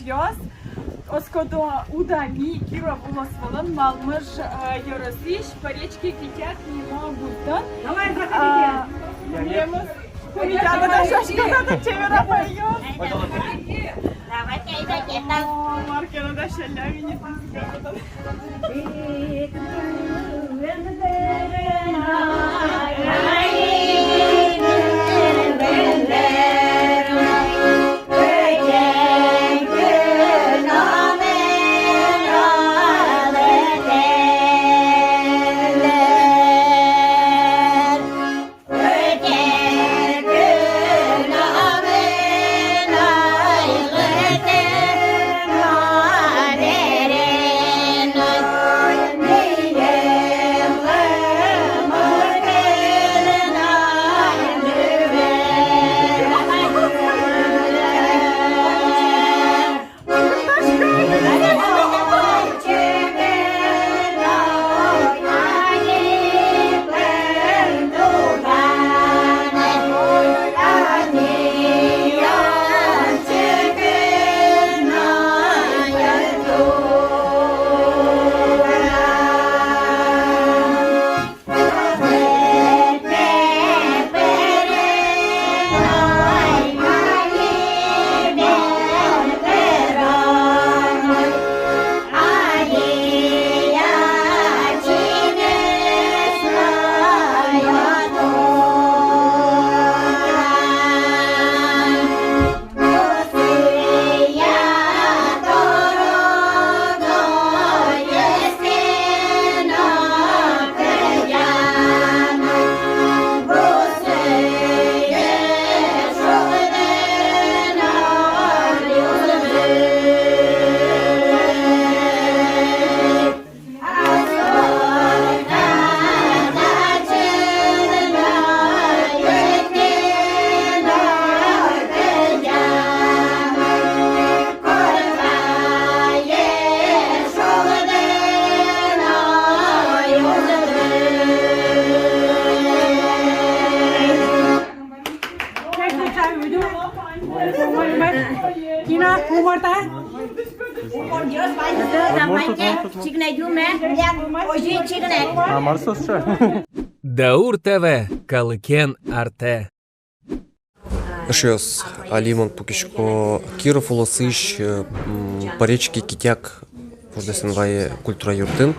yaz. Oskodo udani Kira Volosvalın malmış yarasış parечки kityak mimo buldan. Yemiz Kumicada da şaşkada da çevire koyuyor. Markana da şeller Kina, umur ta? Даур ТВ, Калыкен Арте. Шес Алимон Пукишко Киров Улосыш паречки Китяк Фуждесенвае культура юртын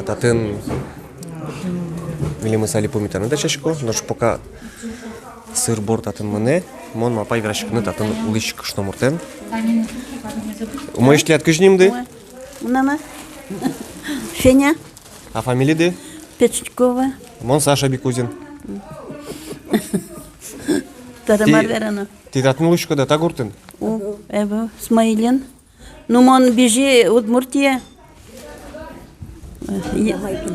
Татын Вилимы Сали Пумитаны Дачашко, нож пока сыр-бор татын мене, мон мапай вращикны татын улышчик штомуртен. Умоешь ли откажнимды? Мама. Феня. А фамилиды? Печкова. Мон Саша Бикузин. Тарамар верана. Ти татын улышчика да тагуртын? Эво, Смаилин. Ну, мон бежи Удмуртия.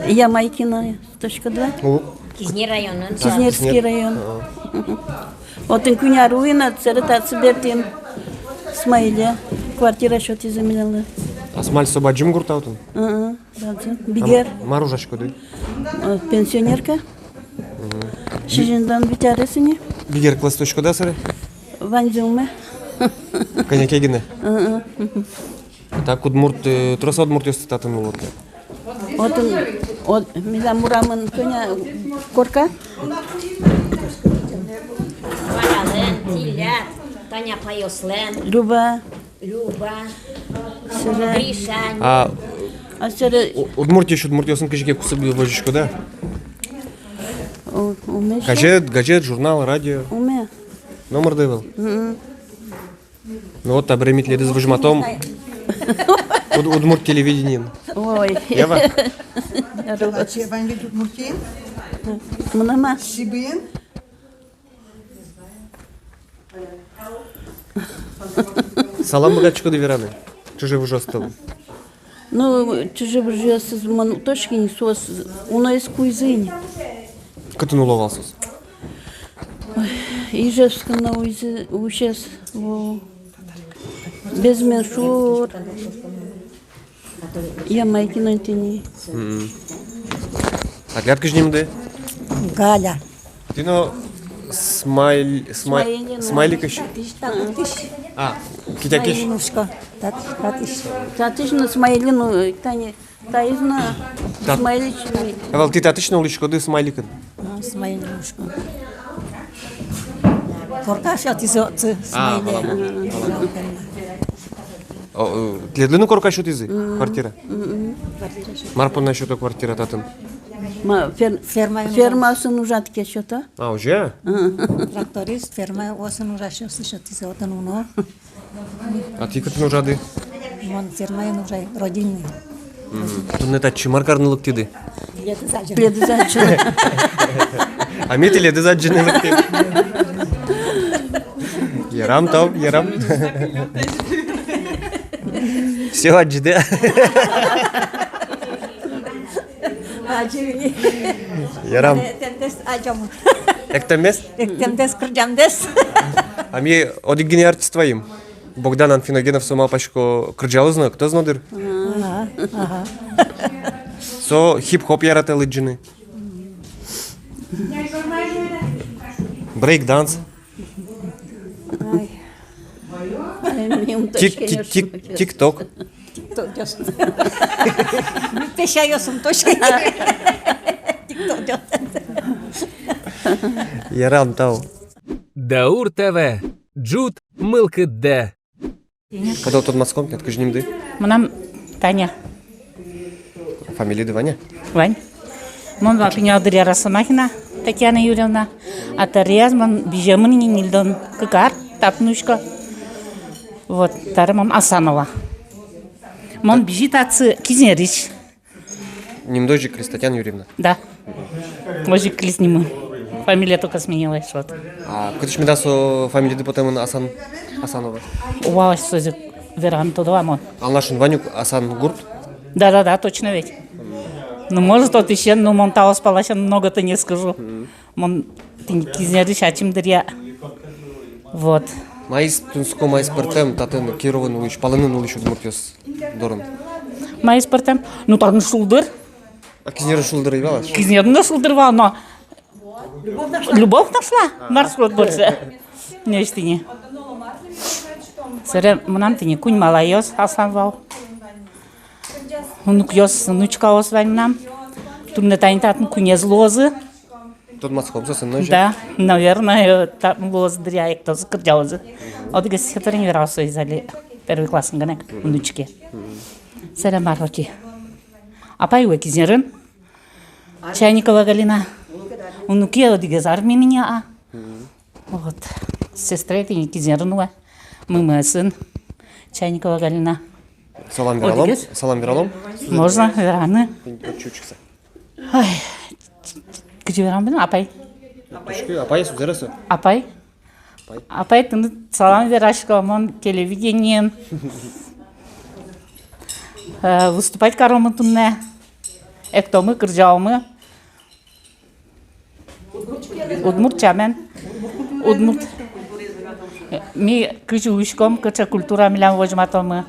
Ямайкина, 102. Кизнер районun. Кизнерский район. Отын күня руина, церетаться бертин. Смаилия. Квартира что-то заменила. Асмаль собаджим гуртаутын? Бигер. Маружашко ды? Пенсионерка. Шижиндан битяресini. Бигер класс точка да сары? Ванзюме. Коньяке гине? Так Удмурт, троса Удмурт ёсты татын улотты. Отын, мила Мурамын көня корка. Баралын, Тилят, Таня Пайослен, Люба. Гришань. А Асыры Удмурт ёсын кыжыке кусып вожишко да? уме. Газет, журнал, радио. Уме. Номер был. Ну вот обреметли с выжиматом. Удмурт телевидением. Ой. Ева? Чебан ведут Удмуртин? Мынама. Сибин? Салам богачко довераны. Чужие уже осталось. Ну, чужие уже с манутошки не сос. У нас куизынь. Как ты нуловался? Ижевска на ущес. Без меншур. Я майки на тени. А глядка ж ним да? Галя. Ты ну Смайлик еще. А, китякиш. Инушка. Татиш. Татиш на Смайлину, Таня, Таизна, Так. Смайлич. Авал ти татишна уличко, ды смайликын. Смайлинушка. Коркаш атизоцы. Смайле. Тледлину корка шо тизи? Квартира. Марпон на шо квартира татын. Фермасы нужат ке что-то. А, уже? Тракторист, ферма, осен ужаще слышат из отан уно. А ти като нужады? Мон ферма е нужай родильный. Тут не та чимаркарнылык тиди. Лето заджен. Предзачу. А ми леди задженылык тиди. Ярам тау, ярам. Все аджиде. Ачи. Ярам. Тендес аджам. Ектемес? Тендес кырджамдес. А ми одигини артист твоим. Богдан Анфиногенов сома пашко кырджалы зна, кто знадыр? Со хип-хоп яраталы джины. Брейк-данс. Тик-ток. Пешайосум точно. Тикток. Ярам тау. Даур ТВ. Джут Мылкыдде. Когда тот маском, нет, каждым ды. Мынам Таня, Фамилия Ваня. Вань. Мон вакиня Адриара Самахина, Татьяна Юрьевна. А Тариаз мон бижемын нилдон кыкар, тапнушка. Вот, тарамам Асанова. Мон бежит отцы Кизнерич. Немдожи Татьяна Юрьевна. Да. Может, клис не мы. Фамилия только сменилась, вот. А кытыш меда со фамилия потом Асанова. Уау, что за веран туда мон. А нашин Ванюк Асан Гурт. Да, точно ведь. Ну, может, тот еще, но мон того спалась, много-то не скажу. Мон, ты не Кизнерич, а чем дыря. Вот. Майс тунско майс партем татын Кирован улич, Паланын улич удмуртёс дорын. Май спортом. Ну, так шулдыр. А Кизнер шулдыр ивалаш. Кизнерно шулдырва, но любовь нашла. Маршрут больше. Нечто не. Сыры, мынам ты не кунь малайос, асанвал. Унук йос, нучка ос ваннам. Тумне тайнтатын кунез лозы. Тот маском сын ножи. Да, наверное, там лоз дряек, то закрдяузы. От гасихатарин верасу изали первый класс ганек, внучки. Сыры мархоти. Апай уе кизнерын. Чайникова Галина. Унуки одигез армии меня. Вот. Сестра ты не кизнерынуа. Мы сын. Чайникова Галина. Салам вералом. Одигез? Салам вералом. Можно, вераны. Чучкса. Ой. Где верам бен? Апай. Апай сузерасы. Апай. Апай ты салам верашка, мон телевидением. Выступать коромы тунне. Кто мы, кыржаумы. Удмуртчамен. Удмурт. Ми кычы ушком, кычы культура милям вожматомы.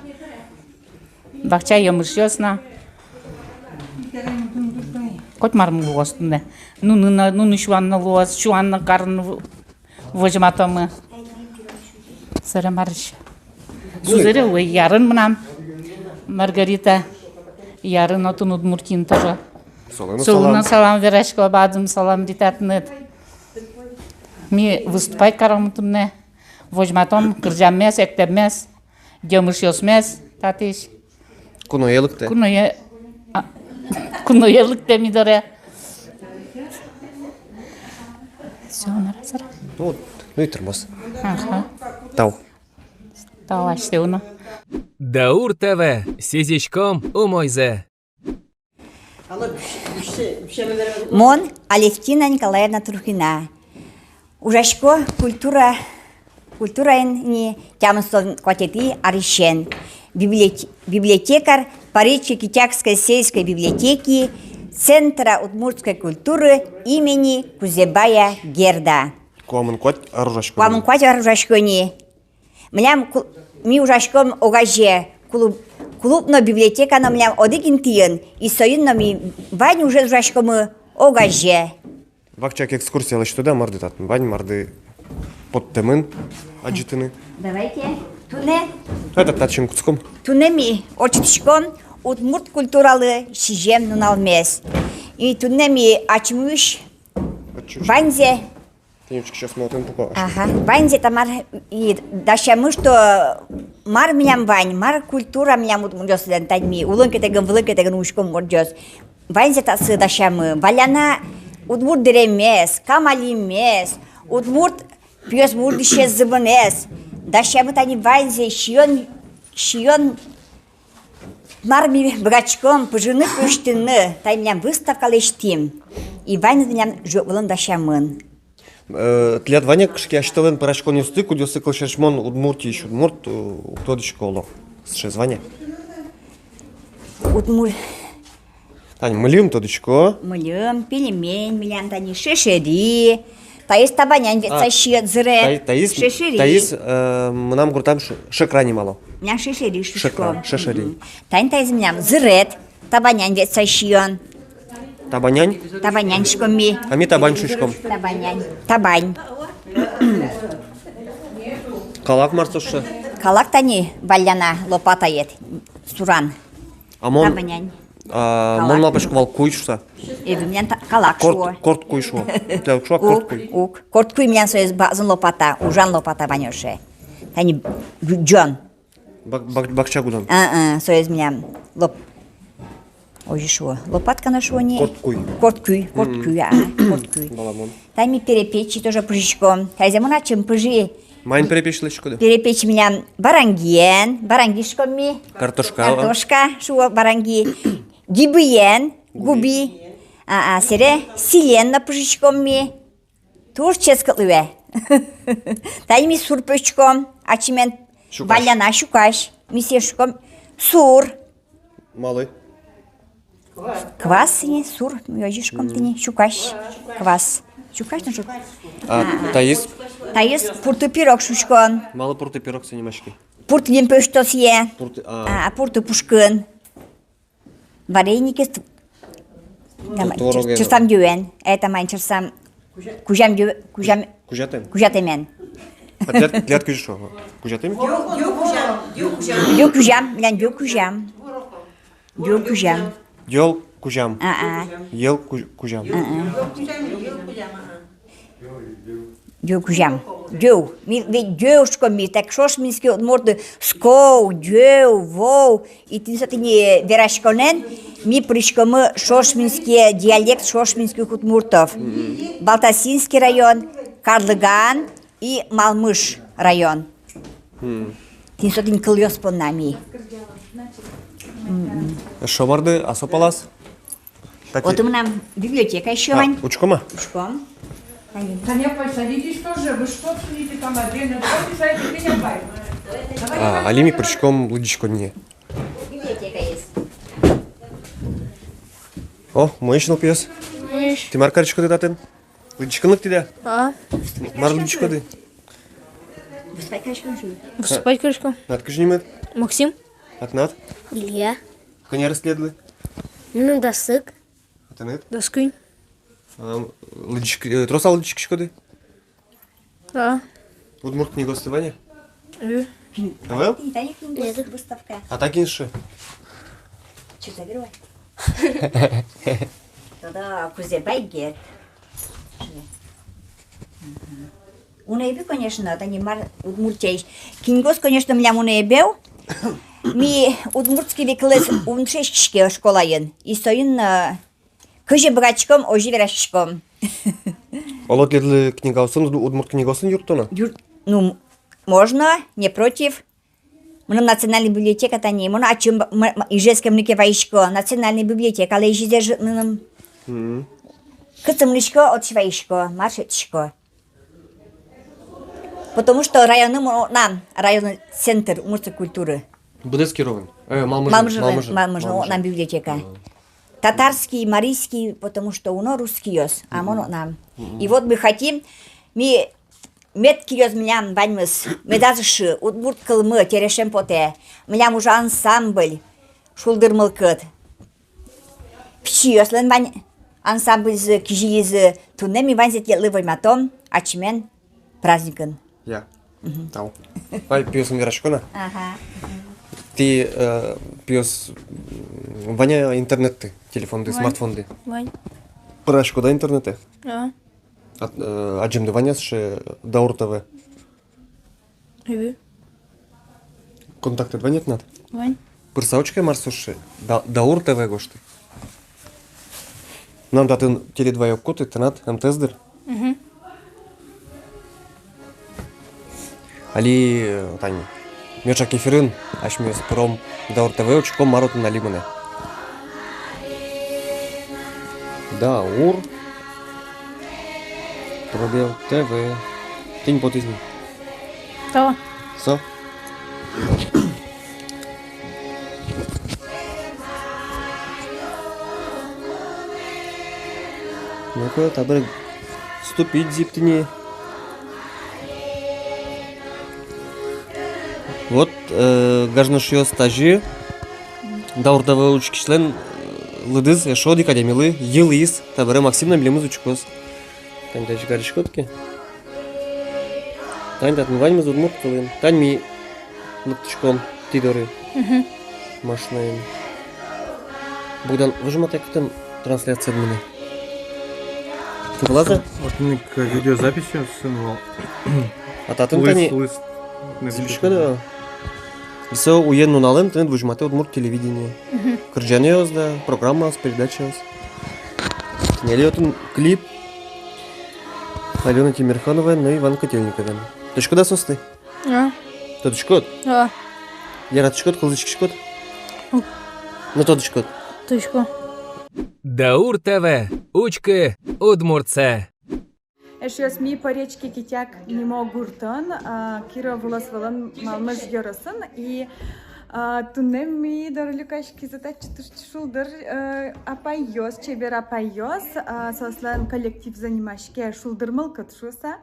Бахча емышёсна. Хоть марму луостунне. Ну шуанна луост, шуанна карн вожматомы. Сара марыш. Сузыре уй ярын мынам. Маргарита. Ярын отын удмуртин тоже. Солына салам верашка, бадым салам дитатнет. Ми выступать карамутымне. Вожматом кыржаммес, эктеммес, жемышёсмес, татиш. Куноелыкты. Куноелыкты мидоре. Всё, нарасара. Ну и термос. Ага. Тау. Талашты уну. Даур ТВ. Сизичком умойзе. Мон Алевтина Николаевна Трухина. Ужашко культура не тямстон кватети аришен. Библиотекарь Парижской Китякской сельской библиотеки Центра удмуртской культуры имени Кузебая Герда. Куамынквать оружашко. Куамынквать оружашко не. Ми ужашком огаже клубно библиотека на млям одикин тиен и союн на ми вань уже ужашком огаже. Вакчак экскурсия лишь туда марды татын. Вань марды под темын аджитыны. Давайте. Туне. Это тачим куцком. Тунеми очтышком удмурт культуралы шижем нуналмес. И тунеми ачмуш ванзе. Тенечки сейчас смотрим по. Ага. Ванзе тамар и дашамы, что мар мням вань, мар культура мням удмуртёс тадми. Улынке теген вылынке теген ушком мордёс. Ванзе тасы дашамы. Валяна удмурт деремес, камалимес. Удмурт пьёс мурдыше зыбынес. Дашамы тани ванзе шион марми богачком пожины пыштыны. Тай мням выставка лештим. И ванзе мням жёвылын дашамын. Тлят Ваня кшки аштовен парашкон юсты, кудёсы клшешмон удмурти ещё удмурт кто школу. С Ваня. Удмурт Тань, мылым тодычко. мылым, пельмень, милям тани шешери. Таис табанян вет сащет зре. Шешери. Таис нам гуртам шекрани мало. Мям шешери шушком. Шешери. Тань таис мям зрет. Табанян вет сащен. Табанянь, Табанян шкоми. а ми табань шишком. Табанян. Табань. Калак марсошы. Калак тани валяна лопатает. Суран. А мон, Табанян. мон лапашку вал куйшса. И в меня калак шо. Корт куйшо. Тя шо корт Ук, куй. ук. Корт куй меня союз базан лопата. Ужан лопата ванёше. Тани джон. Бакчагудан. Союз меня лоп. Ой, шо. Лопатка на шо не. Корт куй. Корт куй, корт куй. Баламон. Там и перепечи тоже пыжичком. Тайзему на чем пыжи. Майн перепечь шкода. Перепечь меня барангишком ми. Картошка. Картошка, шо баранги. Гибиен, губи. Сере силен на пыжичком ми. Турческая лыве. Тай ми сурпечком. Ачимен валяна шукаш. Мисешком сур. Малый. Квас не сур, мёжишком ты не шукаш. Квас. Шукаш на шук. Таис. Таис пурты пирог шушкон. Мало порты пирог санимашки. Пурты демпештос е. Порты. Пурты пушкын. Вареники. Творог. Черсам дюен. Это майн черсам. Кужам Кужатем. кужатемен. А тлят кujшо. Кужатем? Дю кужам, лян дю кужам. Дю кужам. Дел кужам. Ел кужам. Дю кужам. Дю. Ведь дюшко ми, так шош мински от морды скоу, дю, воу. И ты за не верашконен, ми пришкомы шошминский диалект шошминских удмуртов. Балтасинский район, Карлыган и Малмыш район. Ты за не кыльёс по нами. Шомарды, асопалас. Вот у нас библиотека еще, Вань. Учкома? Учком. Таня, посадитесь тоже, вы что сидите там отдельно? Давайте зайдите меня поймем. Алими причком лудичко не. Библиотека есть. О, мыйшныл пьес. Ты маркаричко ты датын? Лудичканлык тиде? Мар лудичко ты? Спать крышку. Наткыш немет? Максим. Атнат? Илья. Коня расследли? Ну, досык. Атанет? Доскунь. Лудичко, троса лудичко шкоды? Да. Удмурт книга остывания? Давай? Выставка. А так инши? Что заберу? Тогда кузе байгер. Унаеби, конечно, это не мар удмуртей. Кингос, конечно, меня унаебел. Ми удмуртский веклес уншешчке школаен. И стоин кыжы богачком, ожи верашком. Олот ледли книга осын, удмурт книга осын юртона? Ну, можно, не против. Мы национальная библиотека, это не. Мы о чем ижеском нике ваишко. Национальная библиотека, але ижезе нам. Кыцымлишко от шваишко, маршетишко. Потому что районы нам, районный центр удмуртской культуры. Будецкий ровен. Малмыжин. Нам библиотека. Татарский, марийский, потому что у нас русский ёс, а мы нам. И вот мы хотим, мы метки ёс млям баньмыс, медазыши, удмурт кылмы, терешем поте, млям уже ансамбль, шулдырмылкыт. Пчи ёслен бань ансамбль з кижиз Туннем Иван зетьелы войматом, ачмен праздникын. Я. Тау. Вай пиосым верашкона. Ага. Ти пиос Ваня интернетты, телефонды, смартфонды. Вань. Парашкода интернеты. А. Аджимды Ванясши Даур ТВ. Иви. Контакты Ванят над. Вань. Пырсаучка Марсуши Даур ТВ гошты. Нам датын теле2 коты, тенат МТСДер. Али тань. Меча кефирин, ашми спором Даур ТВ очком марот на лимоне. Даур Пробел ТВ. Тень потизни. Тава. Со. Ну-ка, табыр вступить зиптине. Вот, гажношио стажи. Даурдава учкишлен лыдыз, шоди кадемилы, елис, табыры Максимна билемыз учкос. Тань дачи гаришкотки. Тань датын ваньмыз удмурт кылын. Тань ми лыктычком тидоры. Машинаем. Богдан, выжиматай кытын трансляция дмыны. Ты влаза? Вот мне к видеозаписи сунул. А татын тани... Зибишка да. Все уен нуналым, тын выжиматай удмурт телевидение. Кырджанеоз да, программа с передачеоз. Нелетун клип. Алена Тимирханова, но Иван Котельниковен. Точка да состы? А. Тодочкот? А. Яраточкот, кылдычкот? Ну тодочкот. Точка. Даур ТВ. Учки удмуртсе. Эшес ми по речке Китяк не могуртан, Кира волосвалан малмыз йоросын, и тунем ми дарлюкашки задачи шулдыр апайос, чебер апайос, сослан коллектив занимашке шулдырмыл катшуса.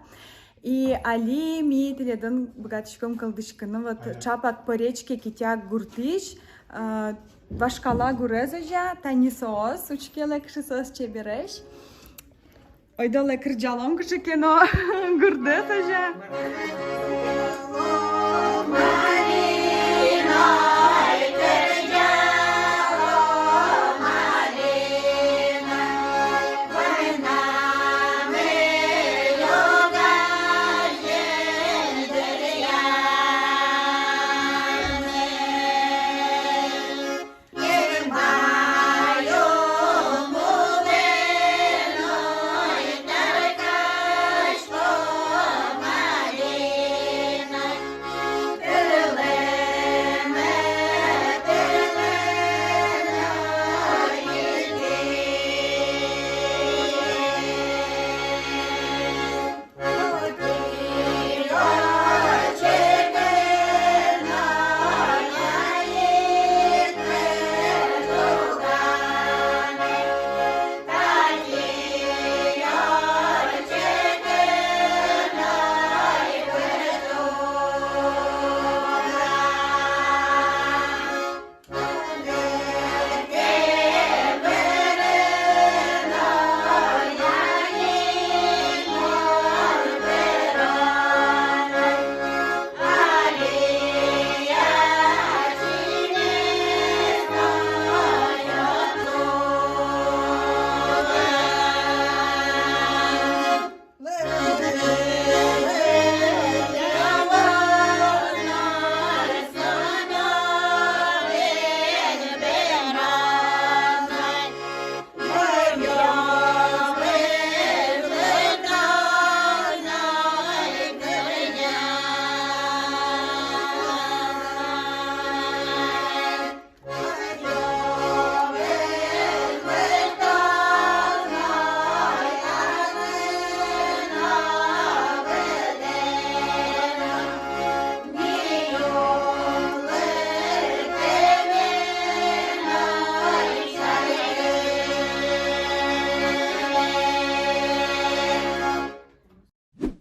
И али ми теледан богатышком калдышканы, вот чапат по речке Китяк гуртыш, Вашкала гурезажа, танисоос, учкеле кшисоос чебереш. Ойдале кырджалам кшикено гурдесажа.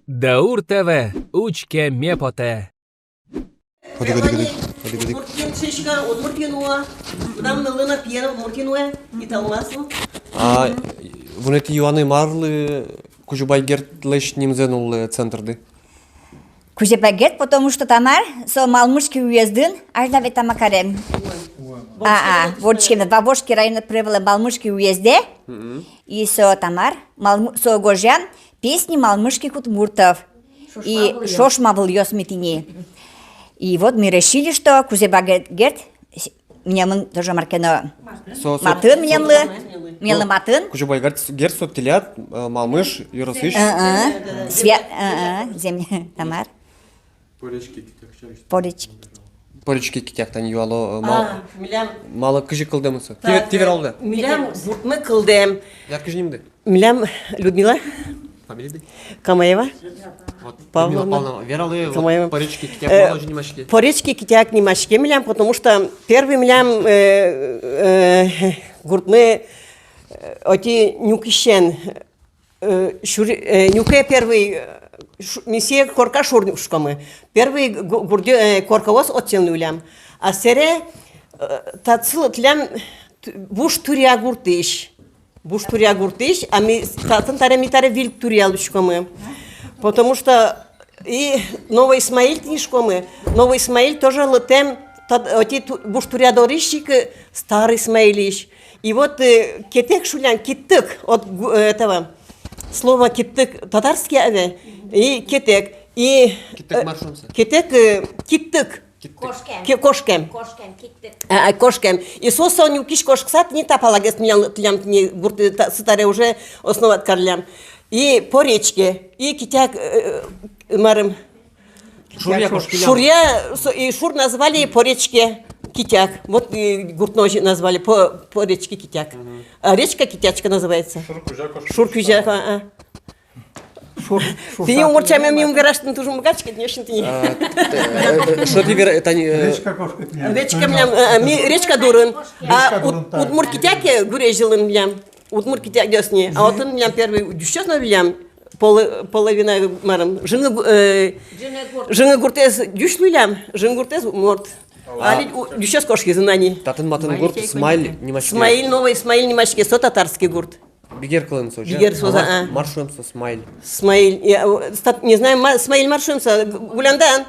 Даур ТВ. Учке мепоте. Ходи. А вони ті Йоани Марли Кужубайгерт лещ нимзенул центрды. Кузебагет, потому что тамар со Малмышский уездын, аж да ведь тамакарем. Ворчкина, два Воржский района привела Малмышский уезде, и со тамар, со Гожьян, песни Малмышских удмуртов. И шошма был ее сметине. И вот мы решили, что Кузебагет, мне мы тоже маркено матын, мне мы матын. Кужубайгерт соттилят, Малмыш, Юросвич. Земля, тамар. Поречки китяктан юало мало кыжы кылдымысы. Тивер алды. Милям буртмы кылдым. Яткыжнимды. Милям Людмила Фамилия? Камаева. Павловна. Вералы Камаева. Поречки китяк мало немашки. Поречки китяк немашки милям, потому что первый милям гуртмы оти нюкищен нюке первый миссия корка шурнушкамы. Первый гурде корковоз отцелнулям. А сере тацыл тлям буш туря гуртыш. Буш туря гуртыш, а ми татын таре вил туря лушкамы. Потому что и Новый Исмаиль тнишкамы. Новый Исмаиль тоже летем оти буш туря дорищик старый Исмаилиш. И вот кетек шулян киттык от этого слова киттык татарский аве. И кетек, и кетек, киттык, кошкем, кошкем. И сосоню киш кошксат не тапалагес тлям не бурты сытаре уже основат карлям. И по речке, и китяк марым. Шурья и шур назвали по речке китяк. Вот и гуртножи назвали по речке китяк. А речка китячка называется. Шуркюжака. Ты не уморчами мимо гаражтын тужу мгачка, конечно, ты не. Что ты это не речка млям, речка дурын. А удмур китяке гурежилын млям. Удмур китяк дёсни. А вот он млям первый дюшёсно млям. Половина марам. Жена гуртез дюшлылям, жена гуртез морт. Али дюшёс кошки знани. Татын матын гурт Смаиль немашки. Смаиль новый Смаиль немашки, со татарский гурт. Бигер кылынсо. Бигер соза. Маршрумсо Смаиль. Смаиль. Не знаю, Смаиль маршрумсо. Гуляндан.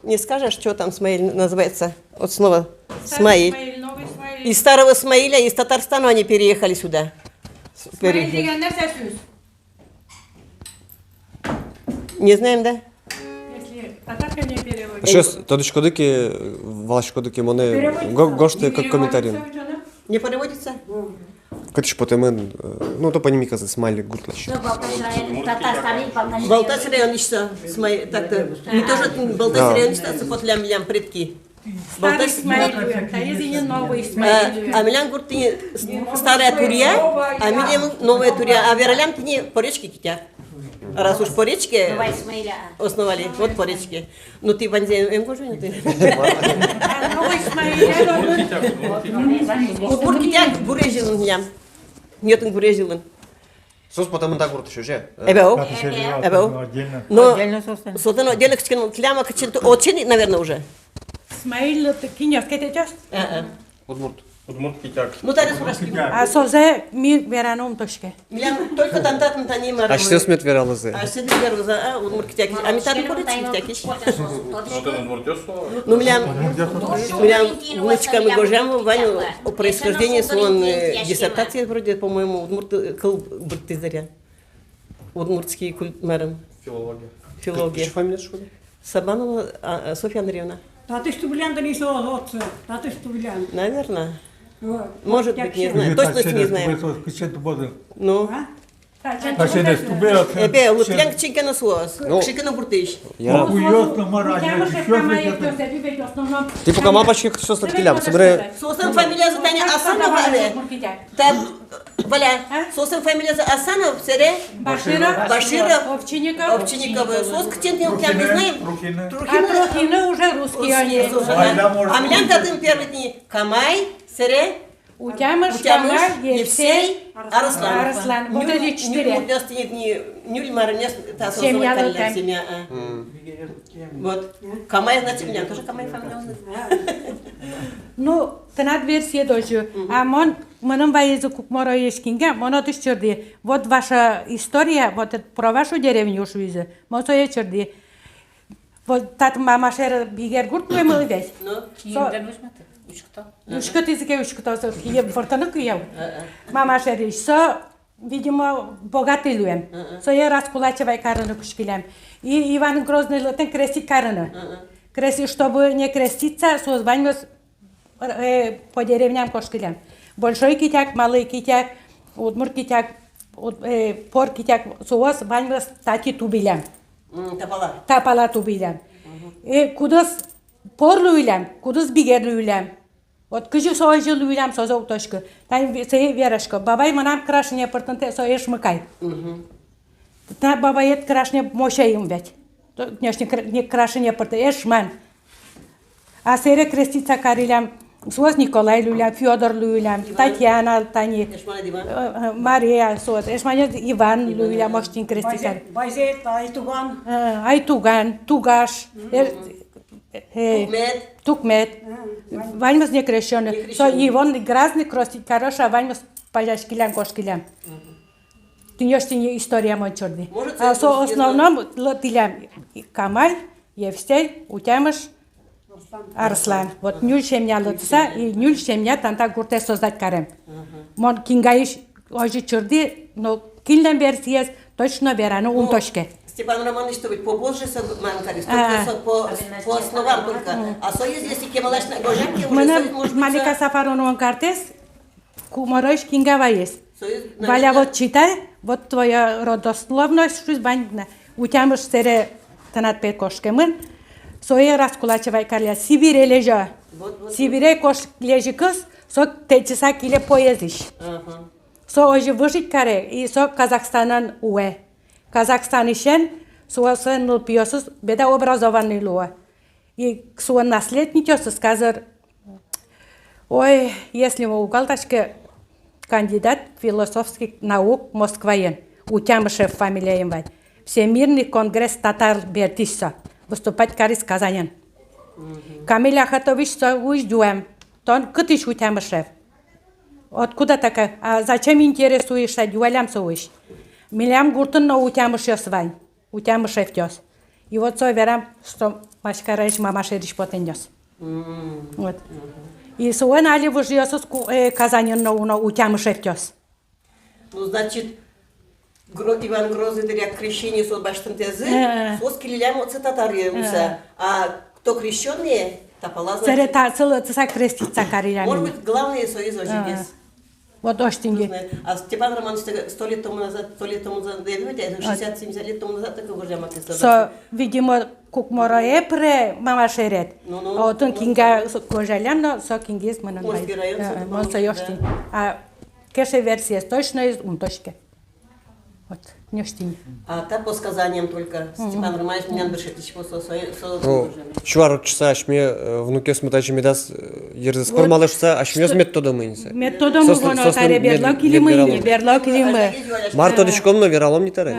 Не скажешь, что там Смаиль называется? Вот снова Смаиль. Из старого Смаиля, из Татарстана они переехали сюда. Не знаем, да? Сейчас, тодочкодыки, валашкодыки, моне, гошты как комментарий. Не переводится? Катыш потемен, ну то понимаешь, как Смаиль гуртлаш. Балтас район еще, так-то, мы тоже Балтас район что под лям предки. Старый Смаиль, новый Смаиль. А милям гурты старая турья, а милям новая турья, а вералям ты не по речке китя. Раз уж по речке основали, вот по речке. Ну ты ванзей эмгожу не ты. Новый Смаиль. Удмур китя гурежилын лям. Нет, он гурежилын. Сос потом так гурт еще же. Эбеу. Но сотен отдельно кичкен тляма кичен очень, наверное, уже. Смаиль кинёс, кетечёс? Удмурт. Удмурт китяк. Ну тогда спроси. А созе ми вераном точке. Только тантат на не мар. А что смет вералазы? А что вералазы? А удмурт китяк. А ми там порыч китякиш. Ну милям внучками Гожам Ваню о происхождении сон диссертации вроде, по-моему, удмурт кыл быртызаря. Удмуртский культмаром. Филология. Что фамилия школа? Сабанова Софья Андреевна. Таты что блянда не отца, таты что блянда. Наверное. Может быть, не знаю. Точно не знаю. Ну? Эпе, лутлян кчинка на суос. Кчинка буртыш. Ты пока мапочки что стартилям, собирай. Сосен фамилия за Таня Асанова. Валя, сосен фамилия за Асанов, сере? Баширов. Овчинников. Сос кчинка не знаем. Трухины уже русские они. А млян татын первый дни. Камай, сере? Утямыш, Камай, Евсей, Арслан. Вот эти четыре. Семья. Вот. Камай, значит, меня тоже Камай фамилия. Ну, тенат версия тоже. А мон Мыным ваезы кукморо ешкинге, моно черди. Вот ваша история, вот про вашу деревню уж визе. Мосо черди. Вот тат мама шер бигер гурт мылы весь. Ушка тизике ушка то хие фортану кияу. Мама шер со, видимо, богатый люем. Со я раскулачивай карыны кушкилям. И Иван Грозный летен крестить карыны. Крестить, чтобы не креститься, созванивать по деревням кошкилям. Большой китяк, малый китяк, удмур китяк, пор китяк, соос, ванивать тати тубилям. Тапала тубилям. Кудас пор люйлям, кудас бигер люйлям. Вот кыжы соожы люйлям соза утошка. Тань сей верашка. Бабай манам крашне портанте соеш мыкай. Та бабай крашне мошаим ведь. Не крашне порте эшман. А сере крестица карилям. Соос Николай люлям, Федор люлям, Татьяна Тани, Мария соос. Эшман Иван люлям, моштин крестица. Байзет, Айтуган. Айтуган, Тугаш. Тукмет. Ваньмас не крещеный. Со Иван грязный крестить, хорошо, ваньмас пажашкилям, кошкилям. Ты не история мой черный. А со основном латилям Камаль, Евстей, Утямыш, Арслан. Вот нюль семья латса и нюль семья танта гурте создать карем. Мон кингаиш ожи черди, но киллен версиес точно верану унтошке. Степан Романович, что ведь побольше манкарис, по словам только. А союз, если кемалаш на гожанке, уже может быть... Малика Сафаронован картес, куморош кингаваес. Валя вот читай, вот твоя родословность, что баньна. Утямыш сере танат пекошке мын, сое раскулачевай карля. Сибире лежа. Сибире кош лежи кыз, со течиса киле поезиш. Со ожи выжить каре, и со Казахстанан уэ. Казахстан ишен, суасы нылпиосыз, беда образованный луа. И суа наследничосыз казар, ой, если вы угалташке кандидат философских наук Москваен, Утямышев фамилия им. Всемирный конгресс татар бертиса, выступать карис Казанен. Камиль Ахатович уйдем, тон кытыш Утямышев. Откуда такая? А зачем интересуешься дюалям соуешь? Милям гуртын на Утямышев вань, Утямышев тёс. И вот со верам, что машкараш мамашериш потенёс. Вот. И суэн али выжьёсус Казанен на Утямышев тёс. Ну, значит, Иван Грозный дыряк крещение со баштантезы, сос килилям от татарьемся. А кто крещенные, тапала значит. Церета крестица карилями. Может быть, главные союзы ожидес. Вот очень. А Степан Романович 100 лет тому назад, 60-70 лет тому назад такого же со, видимо, кукмора эпре мама шерет. А вот он кинга кожалям, но со кингиз манан бай. Он соёштин. А кеше версия точно из унтошки. Вот, нештин. А так по сказаниям только Степан Романович меня дышит, еще Чувар часа ашме внуке смутачи медас ерзес формалышса ашмёз метода мыйнса. Метода мыгоно таре берлок или мы не берлок или мы. Марто дишком но вералом не таре.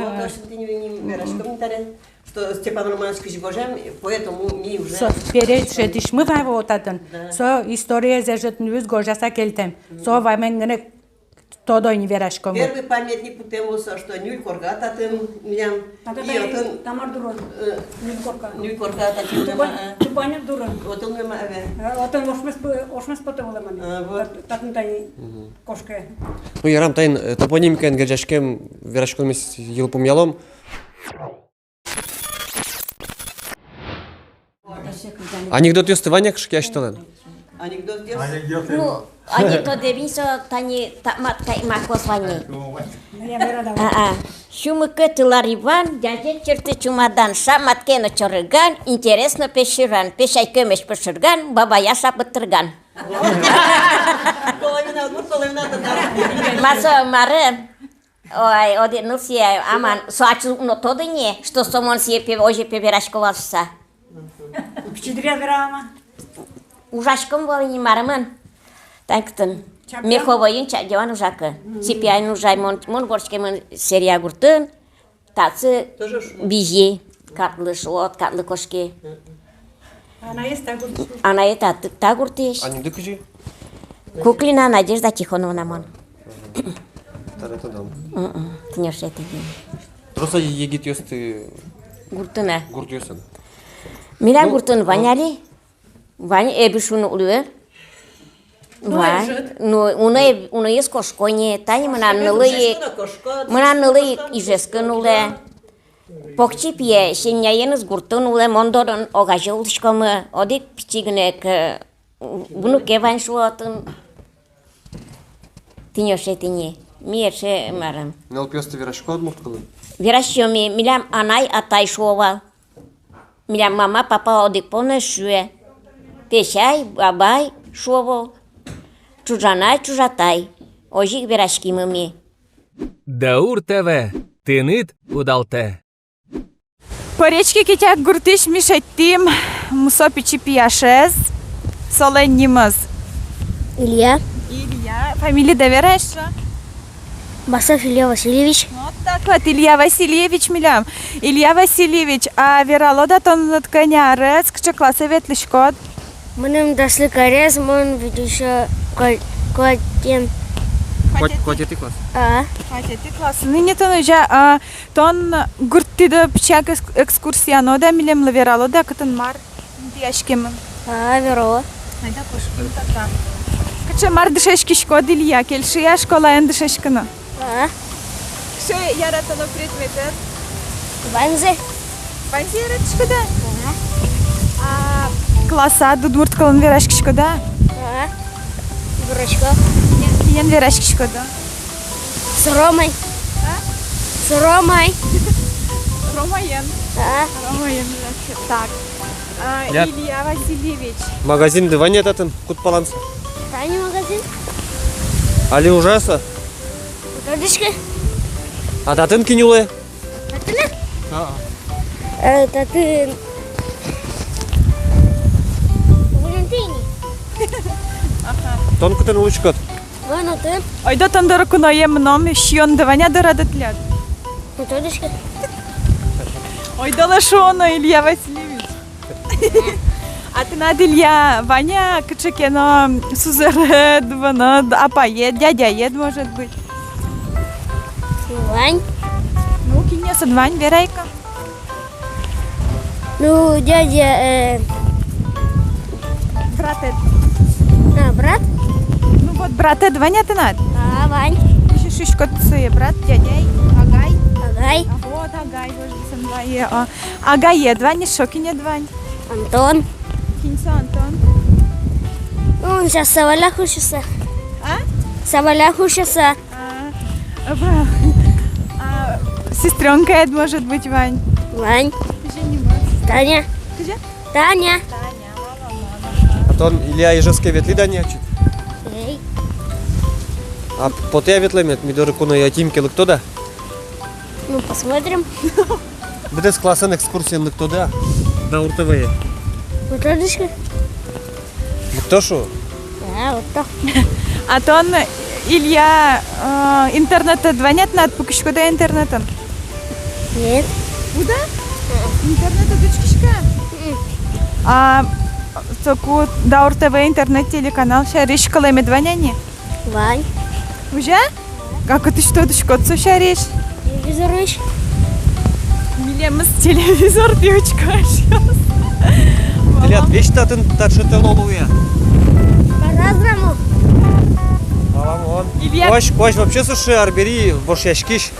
Что Степан Романович кишгожем, поэтому ми уже. Со перед шедиш мы вот атан. Со история зажет нюз гожаса келтем. Со ваменгне todo не верашком. Первый памятник путемоса, что нюль коргата тем ням. И отын Тамар дурон. Нюль коргата тем. Тубаня дурон. Отын нема аве. Отын ошмес потемоламан. Вот татын тани кошке. Ну ярам тайн топонимика энгержашкем верашком мес елпум ялом. Анекдот ёстываняк шкяшталан. Анекдот Ну, анекдот девисо тани матка макосвани. Шумыка тылар Иван, дядя черты чумадан, шаматке на чорыган, интересно пеширан, пешай көмеш пеширган, бабая шапытырган. Масо маре, ой, один ну все, аман, суачу но todo не, что сомон себе оже певерашковался. Пчидря драма. Ужашком был не мараман. Так-то. Меховой инча деван ужака. Сипяй нужай мон горшке мон серия гуртын. Тацы бижи, катлы шот, катлы кошки. Она есть так гуртыш. Она это так гуртыш. Они дыкжи? Куклина Надежда Тихоновна мон. Тарата дам. Ты не шети. Просто егит ёсты Гуртына. гурдёсын. Мира гуртын ваняли. Вань эбишуну улуэр. Вань. Ну, уна есть кошконе. Тани мына нылы ижескын уле. Покчи пие, шеньяеныз гуртын уле мондорын огажы улышкомы. Одик пичигнек. Bunu kevan şuatın tinyoşetini miyerşe maram. Не алпёсты верашко одмурткалы. Вирашьоми милям анай атай шуовал. Милям мама папа одик поне шуе. Тешай бабай шуовал. Чужанай чужатай. Ожик вирашки мами. Даур ТВ. Тыныт удалте. По речке Китяк гуртыш мишеттим. Мусопичи пияшез. Соленнимыз. Илья. Илья. Фамилия доверяешь? Басов Илья Васильевич. Вот так вот, Илья Васильевич милям. Илья Васильевич, а вералода тон натканярец, кче класса ветлишкот. Мынем дасли карез, мон видишь котен. Котети класс. Котети класс. Ныне тон уже тон гурттида пчак экскурсияно милем лавералода, катан мар диашкемын. Верала. Hayda koşkun tata. Kaça mar dışeşki şkod Илья, kelşiya şkolayan dışeşkını. Kışı yaratanı предметер. Банзе. Банзе yaratışkıda? Klasa dudmurtkalın verashki şkoda? Дурачка. Yen verashki şkoda? С Ромой. С Ромой. Ромаен. Ромаен. Так. Илья Васильевич. Магазин дыване татын кут баланса. Таня магазин. Али ужаса? Дадышка. А татын кинюле? Татына? Татын. Валентини. Тон кутын улучкот. Вон отын. Ойда тандыры куноем ном шион дываня дырадытлят. Дадышка. Ойда лашоно Илья Васильевич. А ты над Илья, Ваня, качекено, сузеред, вано, апае, дядя ед, может быть. Вань. Ну, кинеса Вань, верайка. Ну, дядя... Брат Эд. Брат? Ну вот, брат Эд, Ваня ты над. Вань. Еще шишко ты, брат, дядя, Агай. Агай. А вот Агай, может быть, Вае. Агай ед, Ваня, шокинет Вань. Антон. Кинца Антон. Он сейчас Савалях учится. Савалях учится. Сестренка Эд, может быть, Вань. Вань. Таня. Таня. А тон Илья ежеске ветли да не очит. Эй. А по те ветлемет мидоры куно ятимки лык да? Ну, посмотрим. Буде с классан экскурсия лык да? Да, УРТВ. Вот радышка. Кто шо? Вот то. А то он, Илья, интернета звонят над покишко да интернетом? Нет. Куда? Интернета дочкишка? А таку да УРТВ интернет телеканал шаришь колеме звоняни? Вань. Уже? Как ты что, дочка, что шаришь? Телевизор ищешь? Милемыз телевизор девочка. Илья, вещь татын тачыты лолуя. По-разному. Вон. Илья. Кош, вообще суши, арбери, борщашкиш.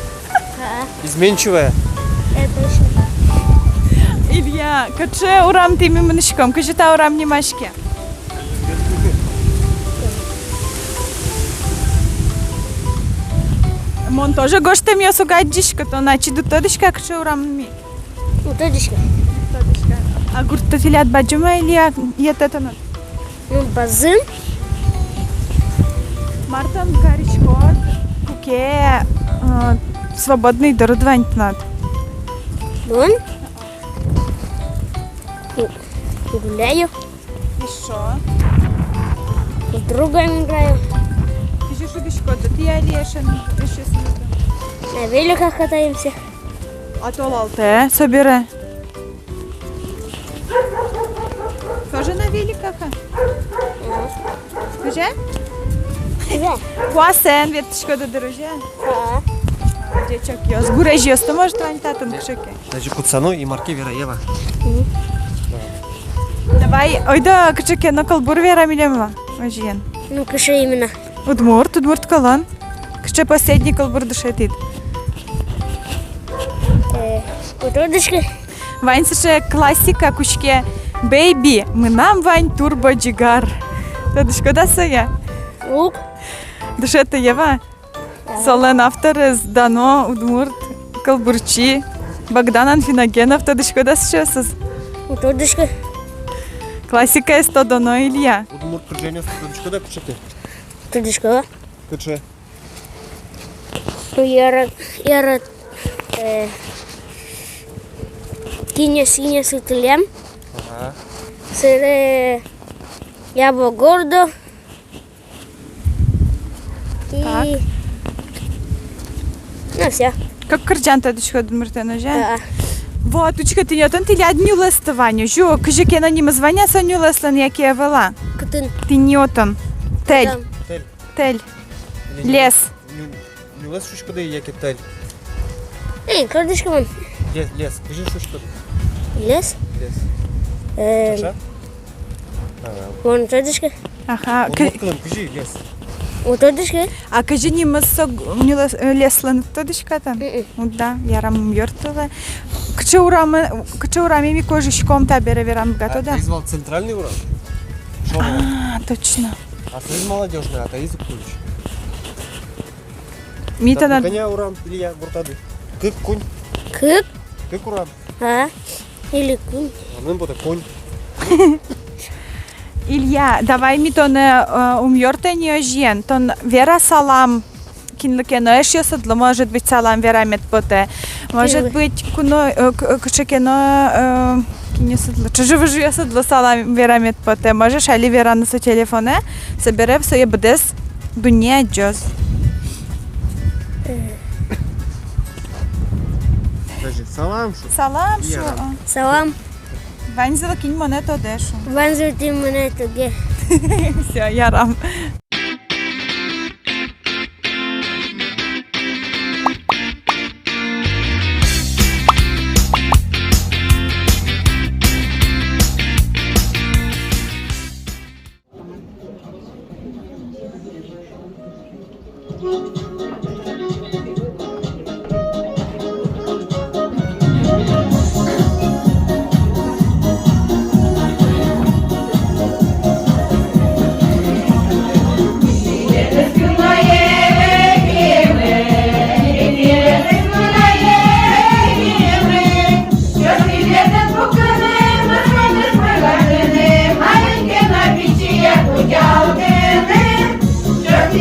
Изменчивая. Это еще. Илья, каче урам ты мимнышком, каче та урам немашке. Мон тоже гоштем я сугадишка, то начи до тодышка, каче урам ми. Вот радышка. А гурта телят баджума Илья, ететана. Ну, базын. Мартан Гаричко, куке свободный дородвань над. Вон. Гуляю. И шо? С другом играю. Ты же шудишко, да ты Алешин, На великах катаемся. А то лалте, собирай. Тоже на великах? Скажи? Puasen, веточка до дорожя. Дечок йос. Гуре жесто, может, вань татан кшеке. Значи Куцано и Марки Вераева. Давай, ой да, кшеке, на колбур вера милемла. Ажиен. Ну, кыша именно. Удмурт калан. Кше последний колбур душетит. Утодышка. Вань саше классика кучке. Бейби, мы нам вань турбо джигар. Тодышко да сая? Лук. Душета ева. Солен автор из Дано, Удмурт, Калбурчи, Богдан Анфиногенов. Тодышко да саше? Утодышка. Классика есть то Дано Илья. Удмурт Крыженев, Тодышко да кшеке? Утодышка. Кше? Ну, яра, киня сутылем. Ага. Сыре ябо гордо. Так. И... Ну, все. Как кырджан тодышко Удмурта ножа? Да. Вот, учка ты нетон, ты ляд нюлеста Ваню. Жо, кыжеке на нима звоня са нюлестан, як я вела. Кытын. Ты нетон. Тель. Тель. Лес. Не лес шушка да и яке тель. Эй, кладышка вон. Лес. Кажи шушка. Лес? Лес. Чаша? Вон кладышка. Ага. Удмурт калан, кажи лес. Вот кладышка. А кажи нима со леслан тодышка там? Да, ярам мёртвая. Кче урами ми кожичком табере верам гато, да? Ты звал центральный урок? А, точно. А ты молодежный, а ты язык ключ. Мита на... Коня урам, Илья, буртады. Кык, кунь. Кык. Кык урам. А? Или кунь. А ну будет конь. Илья, давай ми то не умьорте не ожен. Тон вера салам. Кинлыкено эш ясадлы, может быть салам вера метпоте. Может быть куно кшекено кинесадлы. Чужевыжу ясадлы салам вера метпоте. Можешь али вера на со телефоне собере все ебдес дуня джоз. Скажи, салам шу. Салам шу. Салам. Ванзела кинь монету дешу. Ванзела ты монету где? Все, ярам. Що ти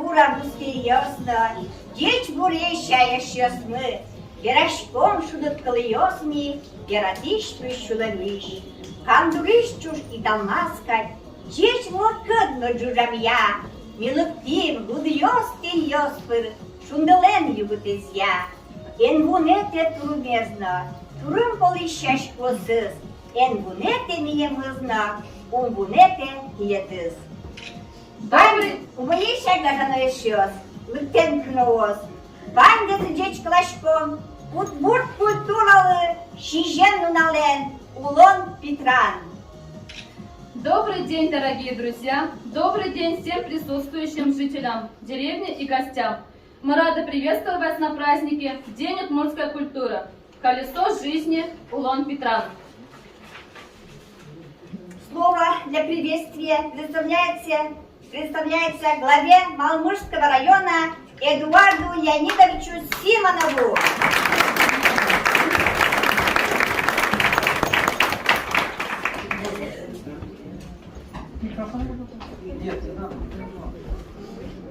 бура русский ясно, деч буре щаящ мы, верашком шудат колыёсми, вератиш прищуланиш, кандуриш чуш и далмаскать, деч моркадно джужамья, милыктим, гудьёс тильёспыр, шунделен юбутезья, эн вунете турумезно, турым полищащ косыз, эн вунете миемызно, вунете киетыз. Байн умоещай гажано ещёс, лыктен кноос, байн дезыджеч клашком, Удмурт культуралы, шижен нунален, улон Петран. Добрый день, дорогие друзья! Добрый день всем присутствующим жителям деревни и гостям. Мы рады приветствовать вас на празднике День удмуртской культуры. Колесо жизни Улон Петран. Слово для приветствия представляется главе Малмырского района Эдуарду Леонидовичу Симонову.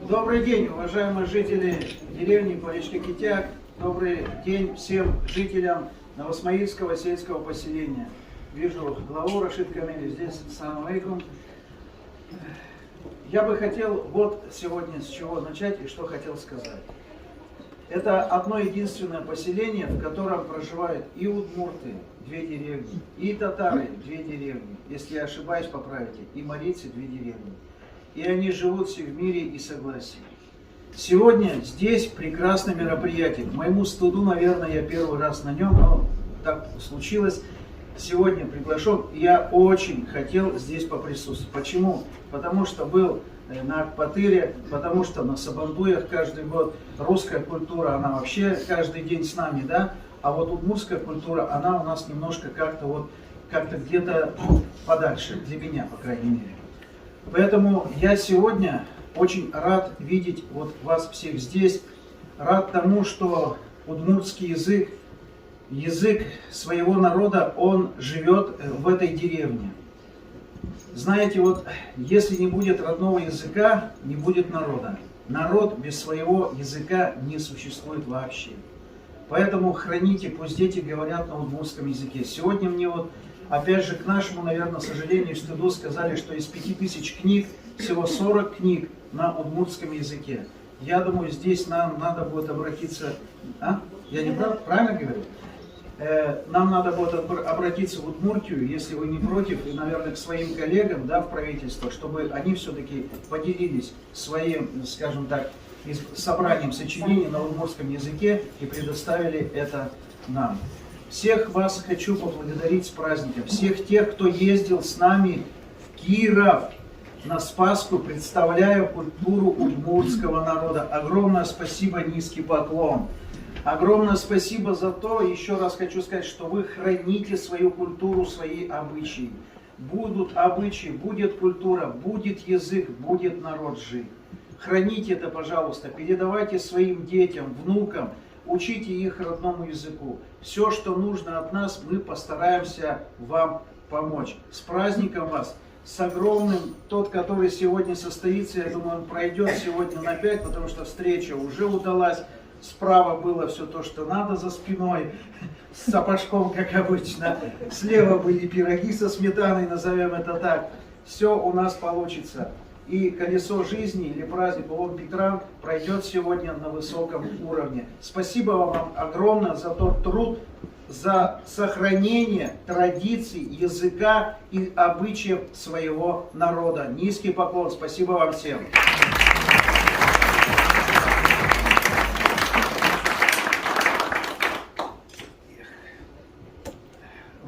Добрый день, уважаемые жители деревни Полечка-Китяк. Добрый день всем жителям Новосмоильского сельского поселения. Вижу главу Рашид Камиль здесь. Ассаламу алейкум. Я бы хотел вот сегодня с чего начать и что хотел сказать. Это одно единственное поселение, в котором проживают и удмурты, 2 деревни, и татары, 2 деревни, если я ошибаюсь, поправите, и марийцы, 2 деревни. И они живут все в мире и согласии. Сегодня здесь прекрасное мероприятие. К моему стыду, наверное, я первый раз на нем, но так случилось. Сегодня приглашен. Я очень хотел здесь поприсутствовать. Почему? Потому что был на Акпатыре, потому что на Сабантуях каждый год. Русская культура, она вообще каждый день с нами, да? А вот удмуртская культура, она у нас немножко как-то где-то подальше, для меня, по крайней мере. Поэтому я сегодня очень рад видеть вот вас всех здесь. Рад тому, что удмуртский язык, язык своего народа, он живет в этой деревне. Знаете, вот если не будет родного языка, не будет народа. Народ без своего языка не существует вообще. Поэтому храните, пусть дети говорят на удмуртском языке. Сегодня мне вот, опять же, к нашему, наверное, сожалению, стыду сказали, что из 5000 книг всего 40 книг на удмуртском языке. Я думаю, здесь нам надо будет обратиться... А? Я не прав? Правильно говорю? Нам надо будет обратиться в Удмуртию, если вы не против, и, наверное, к своим коллегам, да, в правительство, чтобы они все-таки поделились своим, скажем так, собранием сочинений на удмуртском языке и предоставили это нам. Всех вас хочу поблагодарить с праздником. Всех тех, кто ездил с нами в Киров на Спаску, представляю культуру удмуртского народа. Огромное спасибо, низкий поклон. Огромное спасибо за то, еще раз хочу сказать, что вы храните свою культуру, свои обычаи. Будут обычаи, будет культура, будет язык, будет народ жить. Храните это, пожалуйста, передавайте своим детям, внукам, учите их родному языку. Все, что нужно от нас, мы постараемся вам помочь. С праздником вас, с огромным, тот, который сегодня состоится, я думаю, он пройдет сегодня на 5, потому что встреча уже удалась. Справа было все то, что надо за спиной, с сапожком, как обычно. Слева были пироги со сметаной, назовем это так. Все у нас получится. И колесо жизни или праздник Улон Петран пройдет сегодня на высоком уровне. Спасибо вам огромное за тот труд, за сохранение традиций, языка и обычаев своего народа. Низкий поклон. Спасибо вам всем.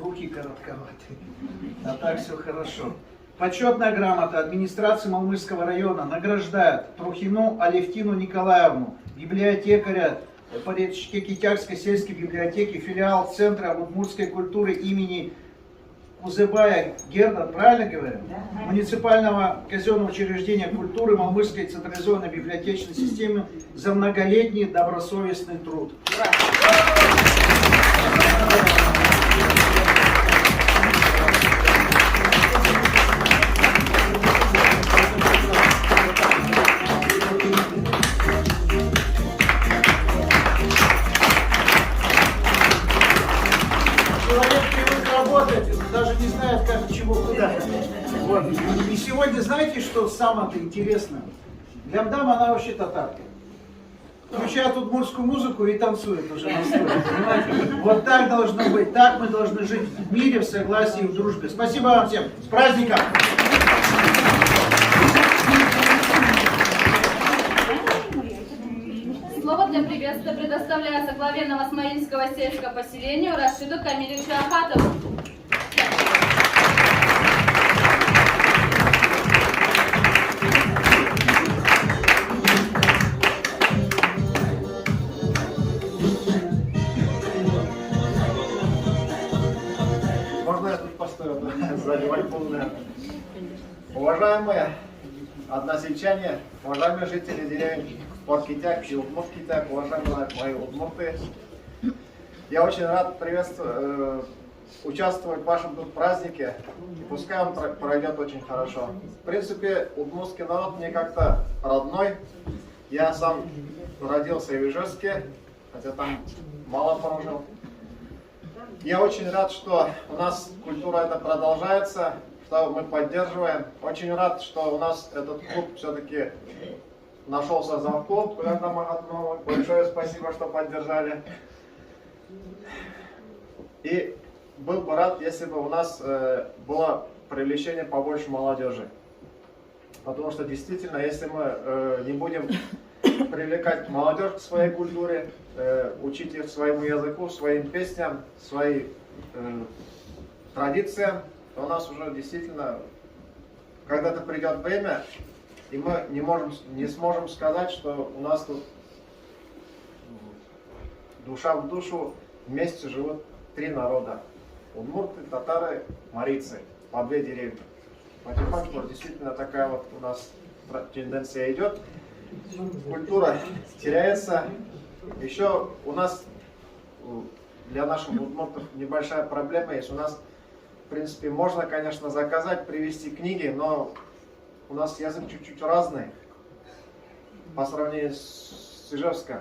Руки коротковаты, а так все хорошо. Почетная грамота администрации Малмырского района награждает Трухину Алевтину Николаевну, библиотекаря Полечки-Китякской сельской библиотеки, филиал Центра удмуртской культуры имени Кузыбая Герда, правильно говорю? Муниципального казенного учреждения культуры Малмырской централизованной библиотечной системы за многолетний добросовестный труд. Вот. И сегодня знаете, что самое интересное? Лямдам, она вообще татарка. Включает удмуртскую музыку и танцует уже на столе, понимаете? Вот так должно быть, так мы должны жить в мире, в согласии и в дружбе. Спасибо вам всем, с праздником! Слово для приветствия предоставляется главе Новосмоильского сельского поселения Рашиду Камилевичу Ахатову. Можно я тут постою? Заливать полное. Уважаемые односельчане, уважаемые жители деревень Поркитяк и Удмурт-Китяк, уважаемые мои удмурты, я очень рад участвовать в вашем тут празднике, и пускай он пройдет очень хорошо. В принципе, удмуртский народ мне как-то родной. Я сам родился в Ижевске, хотя там мало прожил. Я очень рад, что у нас культура эта продолжается, что мы поддерживаем. Очень рад, что у нас этот клуб все-таки нашелся завклуб. Куда-то Махатмову. Большое спасибо, что поддержали. И был бы рад, если бы у нас было привлечение побольше молодежи. Потому что действительно, если мы не будем привлекать молодежь к своей культуре, учить их своему языку, своим песням, своим традициям, то у нас уже действительно когда-то придет время, и мы не сможем сказать, что у нас тут душа в душу вместе живут три народа: удмурты, татары, марийцы, по две деревни. Потихоньку действительно такая вот у нас тенденция идет. Культура теряется. Еще у нас для наших удмуртов небольшая проблема есть. У нас, в принципе, можно, конечно, заказать, привезти книги, но у нас язык чуть-чуть разный по сравнению с Ижевском.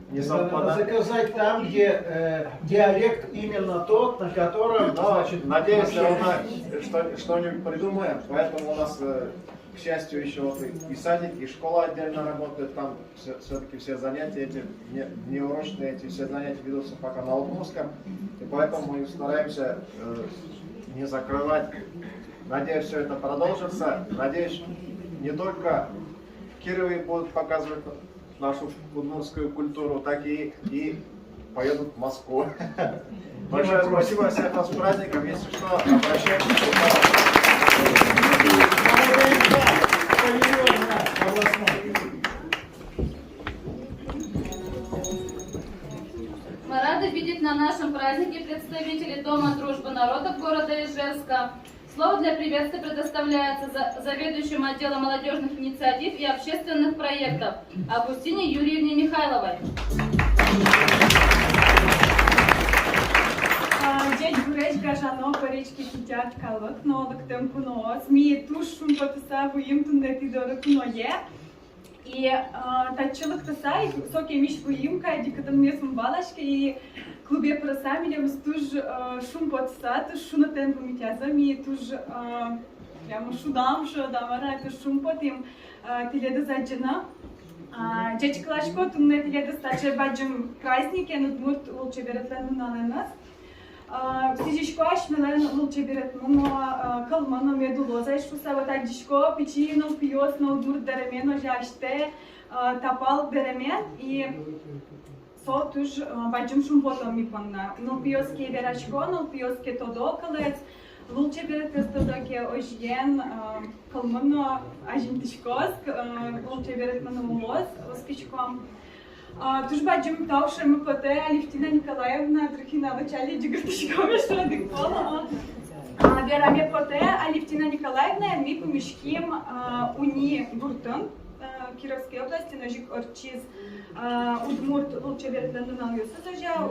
Не совпадает. Заказать там, где диалект именно тот, на котором... Надеюсь, что-нибудь придумаем. Поэтому у нас, к счастью, еще вот и садик, и школа отдельно работает. Там все-таки все занятия эти, неурочные, эти все занятия ведутся пока на удмуртском. И поэтому мы стараемся не закрывать. Надеюсь, все это продолжится. Надеюсь, не только в Кирове будут показывать нашу удмуртскую культуру, так и поедут в Москву. Большое спасибо, всех вас с праздником. Если что, обращайтесь. Мы рады видеть на нашем празднике представителей Дома дружбы народов города Ижевска. Слово для приветствия предоставляется заведующему отделом молодежных инициатив и общественных проектов Августине Юрьевне Михайловой. Дядь Гуречка, Жано, Поречки, Китят, Калвак, Нолок, Темкуно, СМИ, Тушум, Потуса, Вуим, Тундети, Доракуное. И тачилок тасай, соки миш Вуимка, Дикатан Месум Балашки, и клубе просамилем стуж шум потса, туж шунатен помитязами, туж прямо шудам, что дамара, туж шум потим теледа заджена. Дядь Клашко, тунне теледа стаче баджем праздники, нудмурт лучше беретлен на нас. Сижишко аш мелен лучше беретлен, но калмано медулоза, что савата дишко, печино, пиос, но дурт деремено, жаште, тапал деремен и со туж баджем шумботом ми панна. Но пиоске берачко, но пиоске тодокалец, лучше беретлен ожен, калмано ажинтишкоск, лучше беретлен мулоз, спичком. Туж баджем таушем пъте, Алевтина Николаевна Трохина начали джигартишкоме, що дикпола. Вера ме пъте, Алевтина Николаевна ми помишким уни буртън, Кировской области, ножик орчиз удмурт лучше беретлен на юсъжа,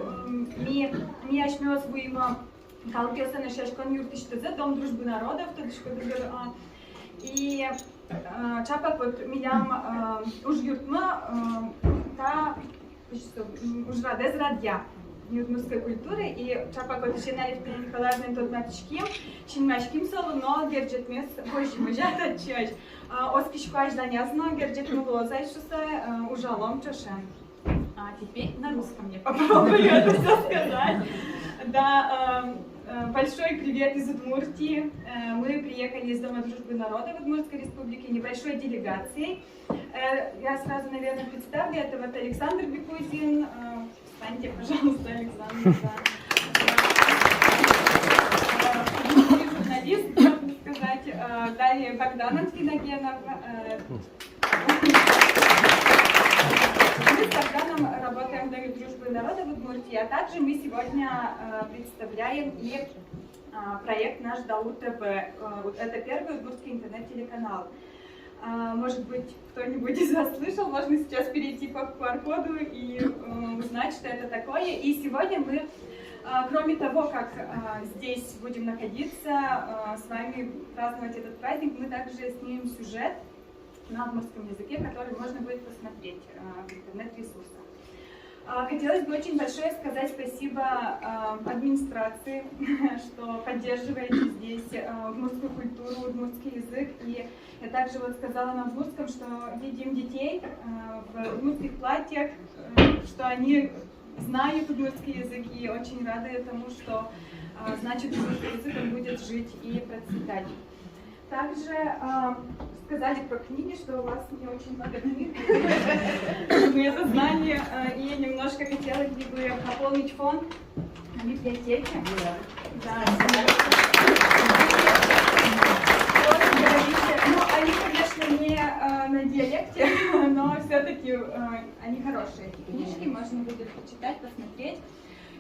ми ашмеос буима калпиоса на шашкон юртиштезе, Дом дружбы народов, тъдишко другър. И чапа под милям уж юртма, та уж радез радя. Дни удмуртской культуры, и чапа Котышина Евгения Николаевна тот матчки, чинмачким солу, но герджет мес позже мужата чач. Оскишкуаш данязно герджет мулоза и шуса ужалом чашем. А теперь на русском я попробую это все сказать. Да, большой привет из Удмуртии. Мы приехали из Дома дружбы народов Удмуртской республики небольшой делегацией. Я сразу, наверное, представлю. Это вот Александр Бекузин. Встаньте, пожалуйста, Александр. Журналист, можно сказать. Далее Богдан Антфиногенов. Мы с Богданом работаем в Доме дружбы народов Удмуртии, а также мы сегодня представляем и проект наш Даур ТВ. Это первый удмуртский интернет-телеканал. Может быть, кто-нибудь из вас слышал, можно сейчас перейти по QR-коду и узнать, что это такое. И сегодня мы, кроме того, как здесь будем находиться, с вами праздновать этот праздник, мы также снимем сюжет на удмуртском языке, который можно будет посмотреть в интернет-ресурсах. Хотелось бы очень большое сказать спасибо администрации, что поддерживаете здесь удмуртскую культуру, удмуртский язык. И я также вот сказала на удмуртском, что видим детей в удмуртских платьях, что они знают удмуртский язык и очень рады этому, что значит удмуртский язык он будет жить и процветать. Также сказали про книги, что у вас не очень много книг, мы это знали, и немножко хотелось бы пополнить фонд на библиотеке. Ну, они, конечно, не на диалекте, но все-таки они хорошие, эти книжки, можно будет почитать, посмотреть.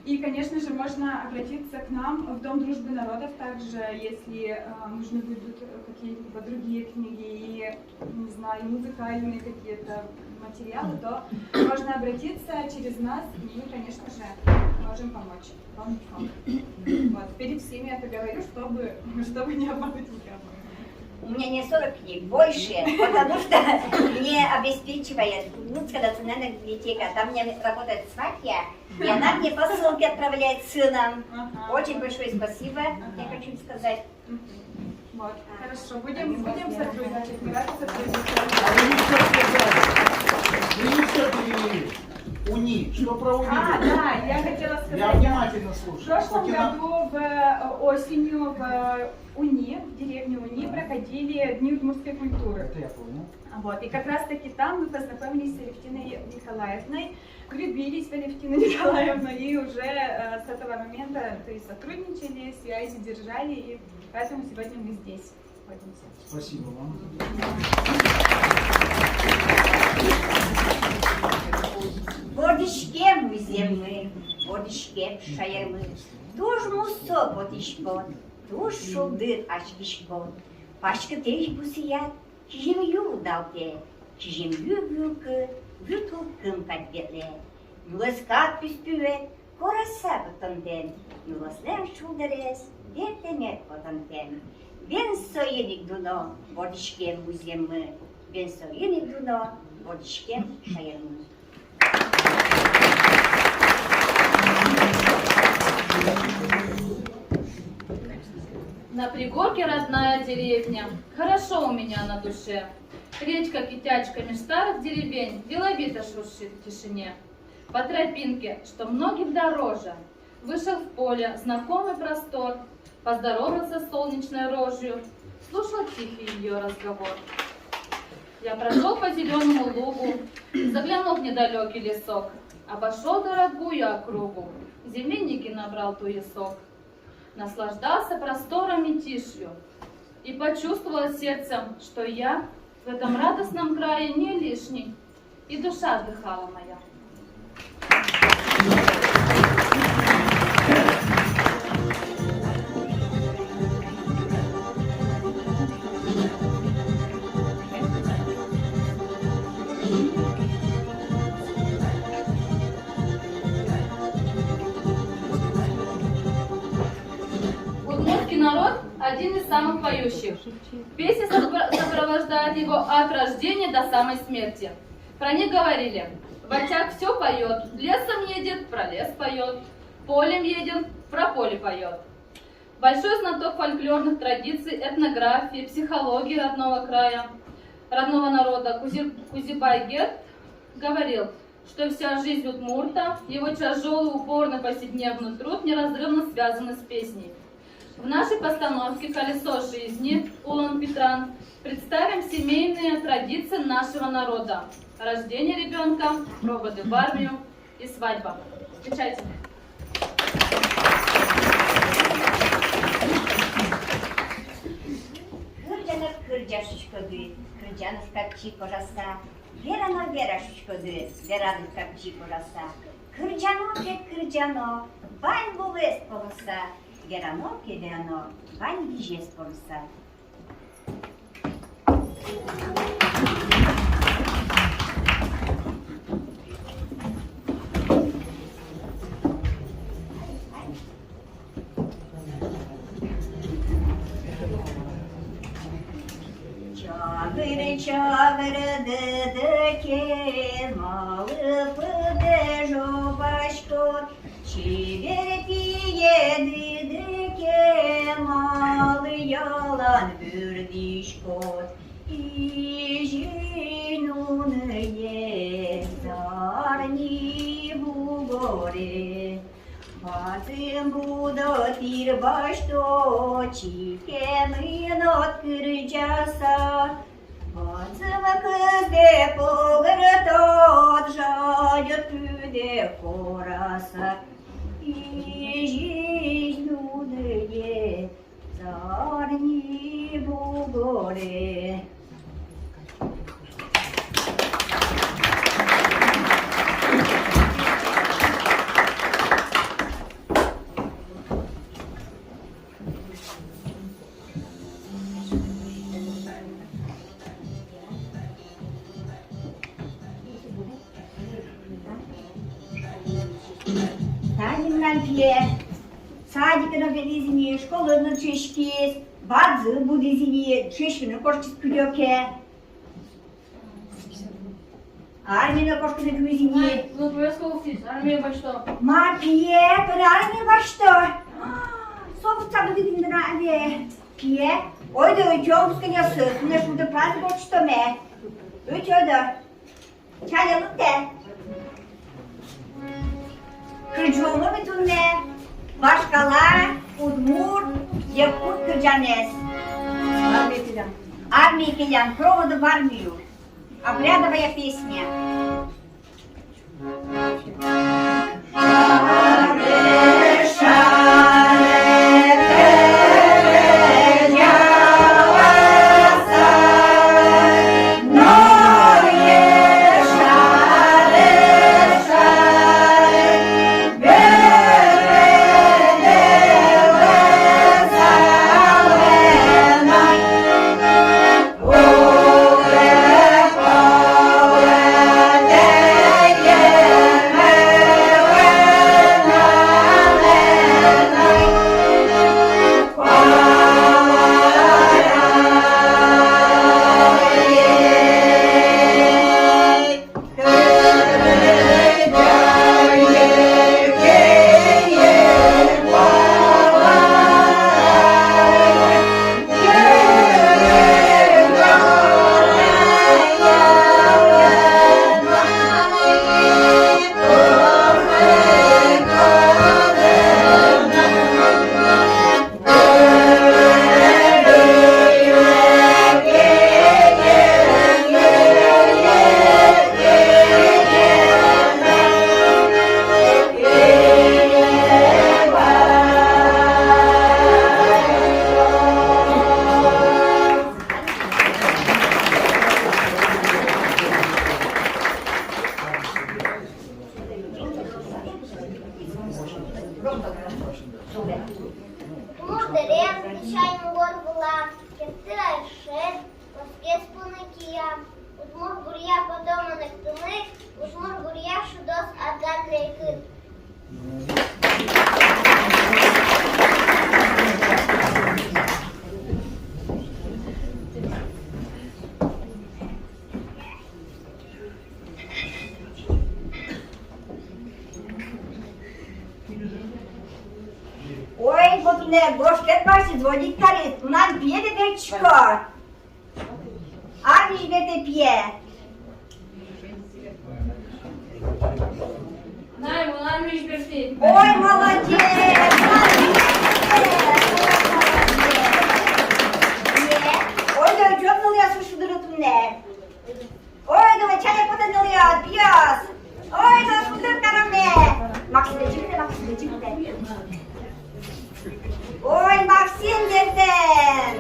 И, конечно же, можно обратиться к нам в Дом дружбы народов, также, если нужны будут какие-либо другие книги и, не знаю, музыкальные какие-то материалы, то можно обратиться через нас, и мы, конечно же, можем помочь. Вот. Перед всеми это говорю, чтобы не обмануть никого. У меня не 40 книг, больше, потому что мне обеспечивает Удмуртская национальная библиотека. Там у меня работает сватья, и она мне посылки отправляет сыном. Очень большое спасибо, я хочу сказать. Вот, хорошо, будем сотрудничать, мы рады сотрудничать. УНИ, что про УНИ? Да, я хотела сказать. Я внимательно слушаю. В прошлом году осенью в УНИ, в деревне УНИ, проходили Дни удмуртской культуры. Это я помню. Вот, и как раз таки там мы познакомились с Алевтиной Николаевной, влюбились в Алевтину Николаевну и уже с этого момента, то есть сотрудничали, связи держали, и поэтому сегодня мы здесь находимся. Спасибо вам. Водишке муземы, водишке шаярмы, душ мусо водишкот, душ шулдыр ашкишкот, пашкы теш бусият, чижим ю далте, чижим ю бюркы, бютул кым кадбетле, юласка пüspüvet, кораса бутантен, юласлем шулдырес, бертемет потантен. Бен соедик дуно, водишке муземы, бен соедик дуно, водишке шаярмы. На пригорке родная деревня, хорошо у меня на душе. Речка китячка меж старых деревень деловито шуршит в тишине. По тропинке, что многим дороже, вышел в поле знакомый простор, поздоровался с солнечной рожью, слушал тихий ее разговор. Я прошел по зеленому лугу, заглянул в недалекий лесок, обошел дорогую округу, земляники набрал туесок. Наслаждался простором и тишью и почувствовал сердцем, что я в этом радостном крае не лишний, и душа отдыхала моя. Удмуртский народ один из самых поющих. Песня сопровождает его от рождения до самой смерти. Про них говорили: Батяк все поет, лесом едет, про лес поет, полем едем, про поле поет. Большой знаток фольклорных традиций, этнографии, психологии родного края, родного народа Кузибай Герд говорил, что вся жизнь удмурта, его тяжелый, упорный повседневный труд неразрывно связаны с песней. В нашей постановке «Колесо жизни» Улан Петран представим семейные традиции нашего народа. Рождение ребенка, проводы в армию и свадьба. Встречайте. Kırcanız kapçı korasa, verano veraşuşkodu, veranız kapçı korasa. Kırcano ke kırcano, bain buves polosa, verano ke verano, bain vijes polosa. Çağır dıdı kemalı pıdejo başko, çiver piye dıdı kemalı yalan bürdişko, İjinun ye zarni bugore. Bazım buda tir başto, çikemin ot kırcasa. Bazım kız de pogırtot, jayır püde korasa. İjinun ye zarni bugore. Танин пье, садик на велизине, школу на чешки, бадзы будизине, чешки кошки с кулёке. Армия на кошки на кузине. Ну, твоя школа здесь, армия во что? Ма пье, армия во что? Собственно, будем на пье. Ой, да уйдем с конеса, ты наш буду праздновать что мы. Уйдем, да. Чай, луте. Kırcığımı bütünle, başkalar, udmur, yakut kırcanes. Армия киян, проводы в армию. Обрядовая песня. не гоштет ваши звонит карит. Нам пье дечко. А виж где пье. Ой, молодец! Ой, да что я слышу дыру мне. Ой, да чай потянул я, пьяс. Ой, да супер караме. Максим, чикте. Ой, Максим, деден.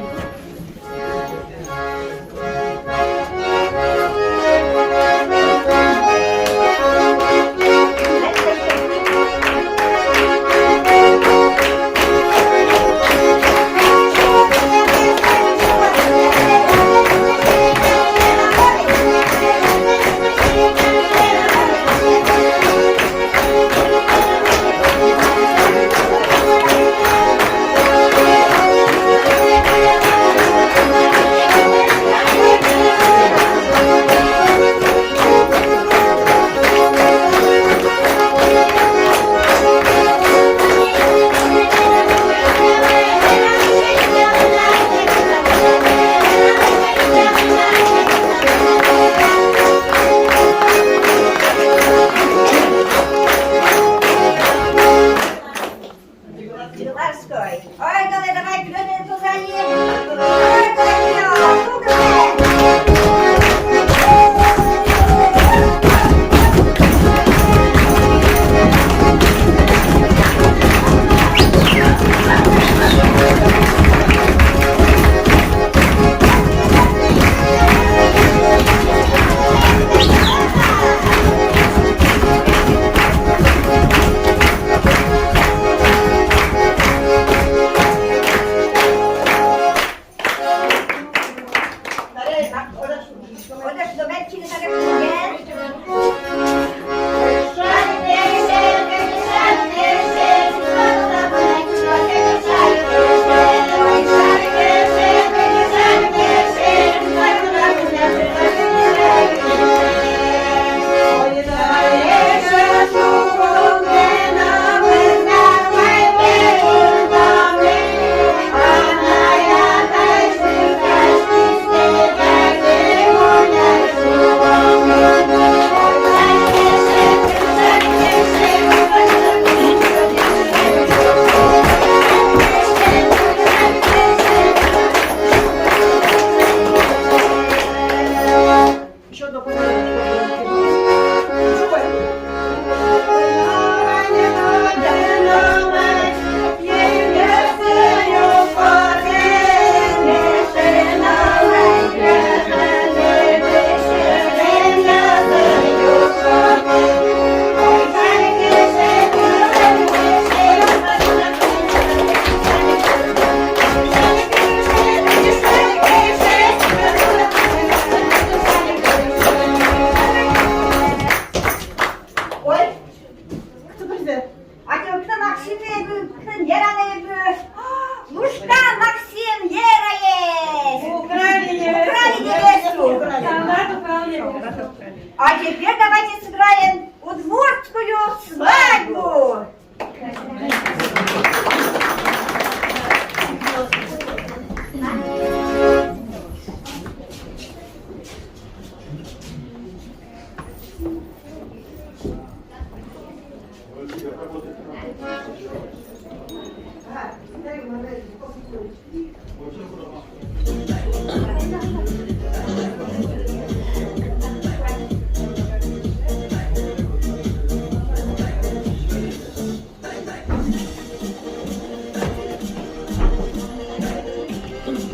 А теперь давайте сыграем удмуртскую свадьбу.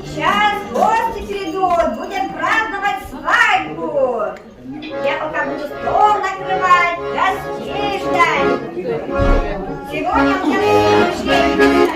Сейчас гости придут, будем праздновать свадьбу. Я пока буду стол накрывать, гостей ждать. Сегодня у меня день рождения.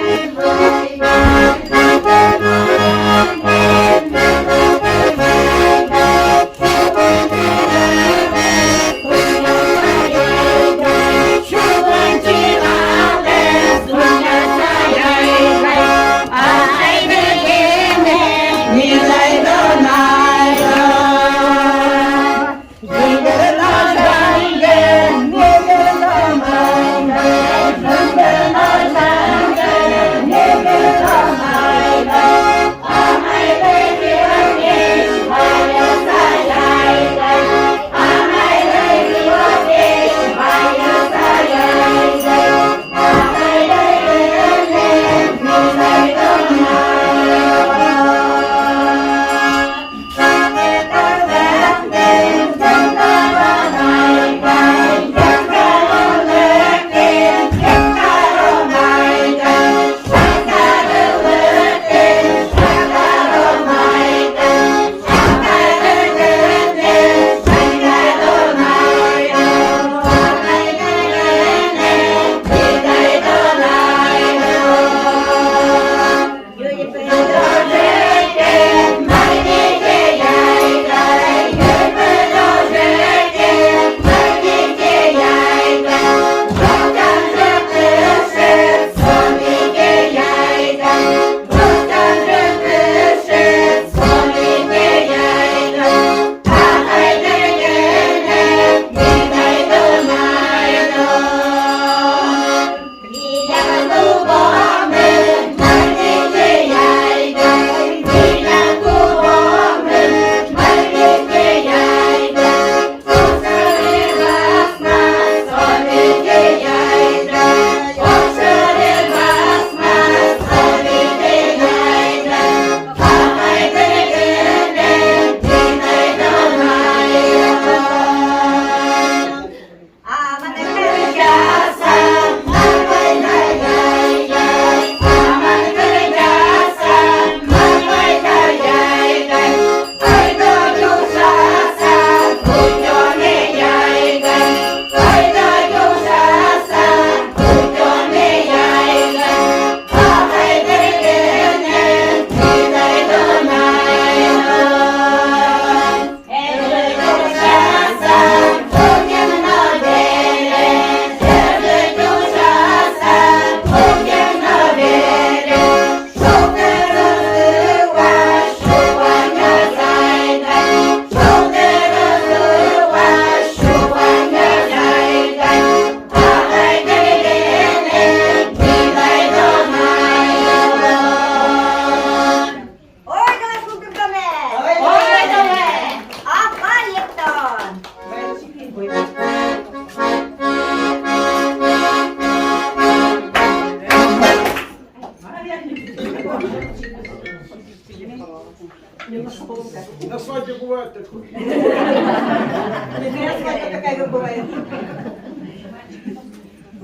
На свадьбе бывает такое. Не зря свадьба такая бывает.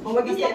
Помогите.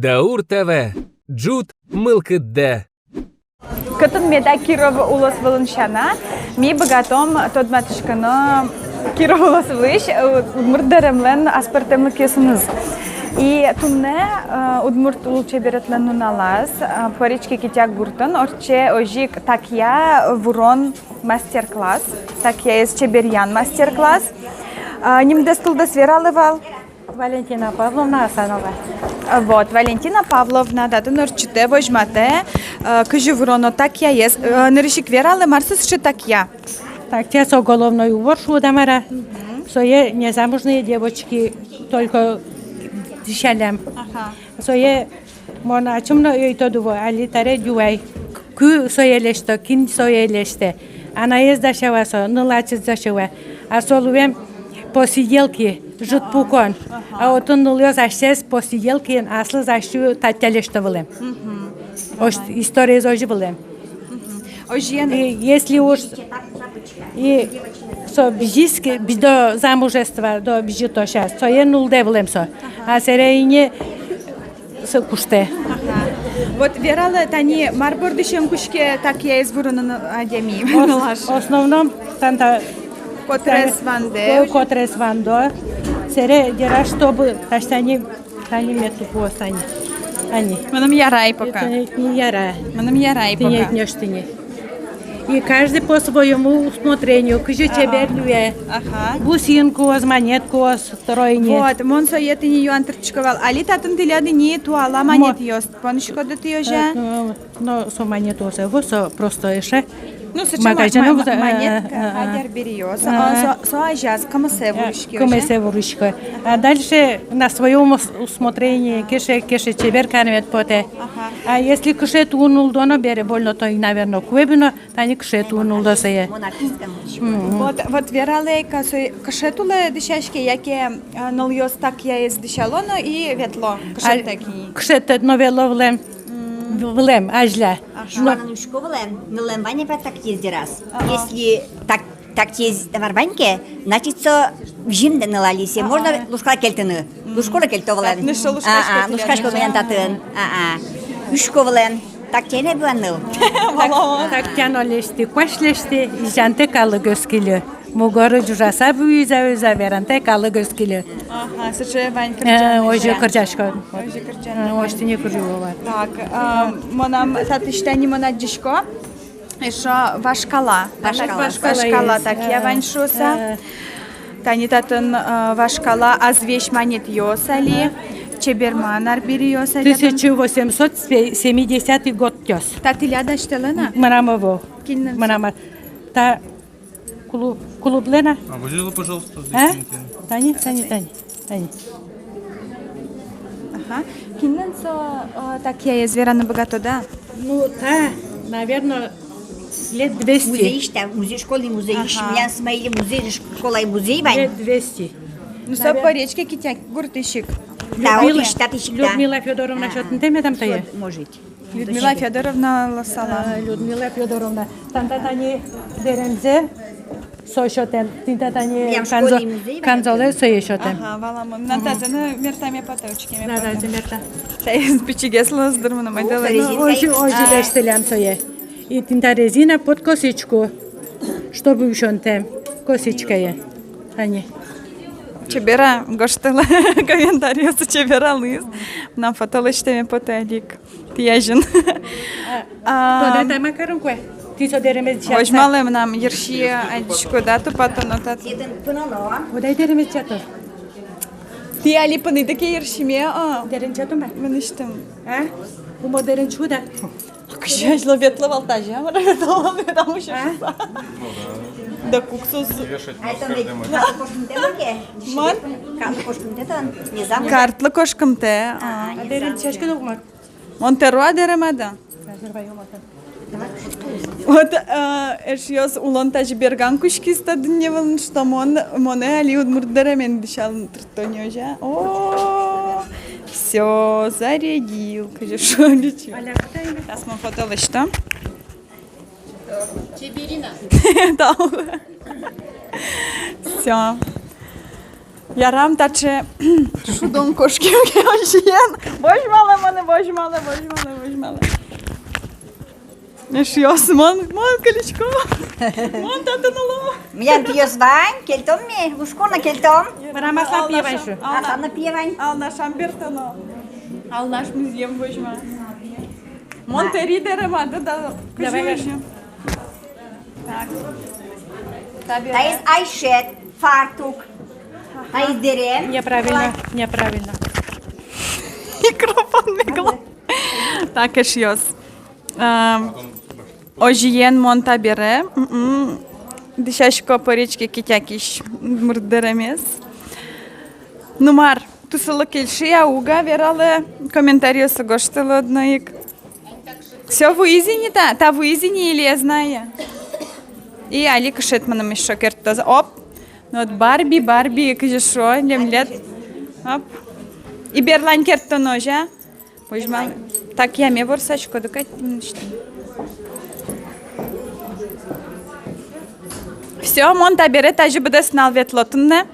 Даур ТВ. Джут Мылкыдде. Кытын меда Кирова улас вылыншана, ми богатом тот матушканы Кирова улас вылыш, удмуртдаремлен аспартемлы кесыныз. И тумне удмурт улче беретлен нуналас, по речке Китяк Гуртан, орче ожик такья вурон мастер-класс, такья из Чеберьян мастер-класс. Нимде стулда свералывал? Валентина Павловна Асанова. Вот, Валентина Павловна, да, норчите возьмате, кажу вроно так я есть. Неришик вералы Марсус ще так я. Так, те с уголовной уборшу дамара. Сое незамужные девочки только дышалям. Сое мона чумно ей то дуво, али таре дюай. Ку сое лешто, кин сое леште. Она есть дашева со, нулачис дашева. А солувем посиделки. Жут пукон. А вот он нулез ашес посиделки, аслы зашу таттялештовылем. Ош история зоживылем. Если уж и со бижиски до замужества до бижито сейчас, то я нулдевлем со. А серейне со куште. Вот верала тани марбордышем кушке так я избурана адеми. В основном танта Котрес ванде. Котрес вандо. Сере дера чтобы таштани тани мету постани. Они. Манам ярай пока. Не ярай. Манам ярай пока. Ты не штыни. И каждый по своему усмотрению, кыжи тебе люе. Бусинку, монетку, стройни. Вот, мон соеты не юантерчковал. Али татын тыляды не туала монет ёст. Поншко да ты уже? Ну, со монету со просто еще. Ну, сочетаем монетка, адер бериёс. Со ажаз, камасе вурышки. Камасе вурышки. А дальше на своем усмотрении кеше чебер канвет поте. А если кеше тунул доно бере больно, то и, наверное, куебино, та не кеше тунул до сее. Вот вералейка, кеше туле дышашки, яке нольёс так я из дышалоно и ветло. Кеше таки. Кеше тет новело влем, ажля. Школанушко влем ваня так езди раз. Если так езди варваньке, значит, со жимде налалисе. Можно лушка кельтыны. Лушкола кельто влем. Лушкашко мен татын. Ушко влем. Так тене буаныл. Так тяно лешти, кваш лешти, и жанте калы göskili. Мугоры жужаса büyüze verante калы göskili. Ага, сыче вань кырджан. Ожи кырджашко. Ожи кырджан. Оштине кыржува. Так, монам татыштани монадjishko. Еще вашкала. Вашкала, так я вань шуса. Тани татын вашкала азвеш монет ёсали. Чеберманар бериёсали. 1870 год тёс. Татиля даштелена? Марамово. Марама. Та клублена. А выжила, пожалуйста, Тани. Ага. Кинненцо так я изверана богато, да? Ну, та, наверное, лет 200. Музей, школьный музей. Меня смоили музей, школа и музей, вань. Лет 200. Ну, со по речке Китяк, гуртыщик. Людмила Федоровна, что ты там то есть? Может. Людмила Федоровна ласала. Людмила Федоровна. Тантатани дерензе, сошотем. Тантатани канзоле соешотем. Ага, валамон. Натазаны мертами поточки. Натазы мерта. Тайс пичигесла с дурмана майдала. Ожи лештелям сое. И тинта резина под косичку, чтобы ушонтем. Косичкая. Они. Чебера, гоштела комментарий с чебера лист. Нам фотолыштеме потелик. Тияжин. Тода та макаронкwe. Ти со деремez чата. Ожмалем нам ерши адичко дату патонотат. Одай деремez чата. Ти али паны таки ершиме. Дерен чата ма? Меништем. Умо дерен чуда. Кшажло ветло валтажа. Ветло потому что. Да куксус. Ман? Картлы кошкамте. Дерен чашка догма. Монтеруа деремада. Вот эшьёс улон тажберган кушки стадневан, что моне али удмурдеремен дышал тртонёжа. О, все зарядил, конечно, ничего. Сейчас мы фотали что? Чеберина. Да. Все. Ярам таче шудом кошки ожієн. Божмале мене, божмале. Yaşıyoruz man kalışko. Man tatanalo. Меня пьёс вань, кельтом ми, ушкона кельтом. Марамасла пьевай şu. А там напивань. Al naş ambirtano. Al naş müziğim boşma. Monteri derim adı da. Kızıyorum. Tak. Та есть айшет, фартук. Та есть дерем. Неправильно. Mikrofon migla. Так, yaşıyoruz. Ожієн монта бере. Дишашко порічки китякіш мурдеремес. Нумар тусылы келши ауга вералы комментарию согоштылы одноик. Все выизини та выизини или я знаю. И али кышет маным еще кертоз. Оп. Ну вот Барби кыжешо лемлет. Оп. И берлань керто ножа. Пожмал. Так я мне ворсачку докать. Все, монта берет, а же буде снал ветлотунне.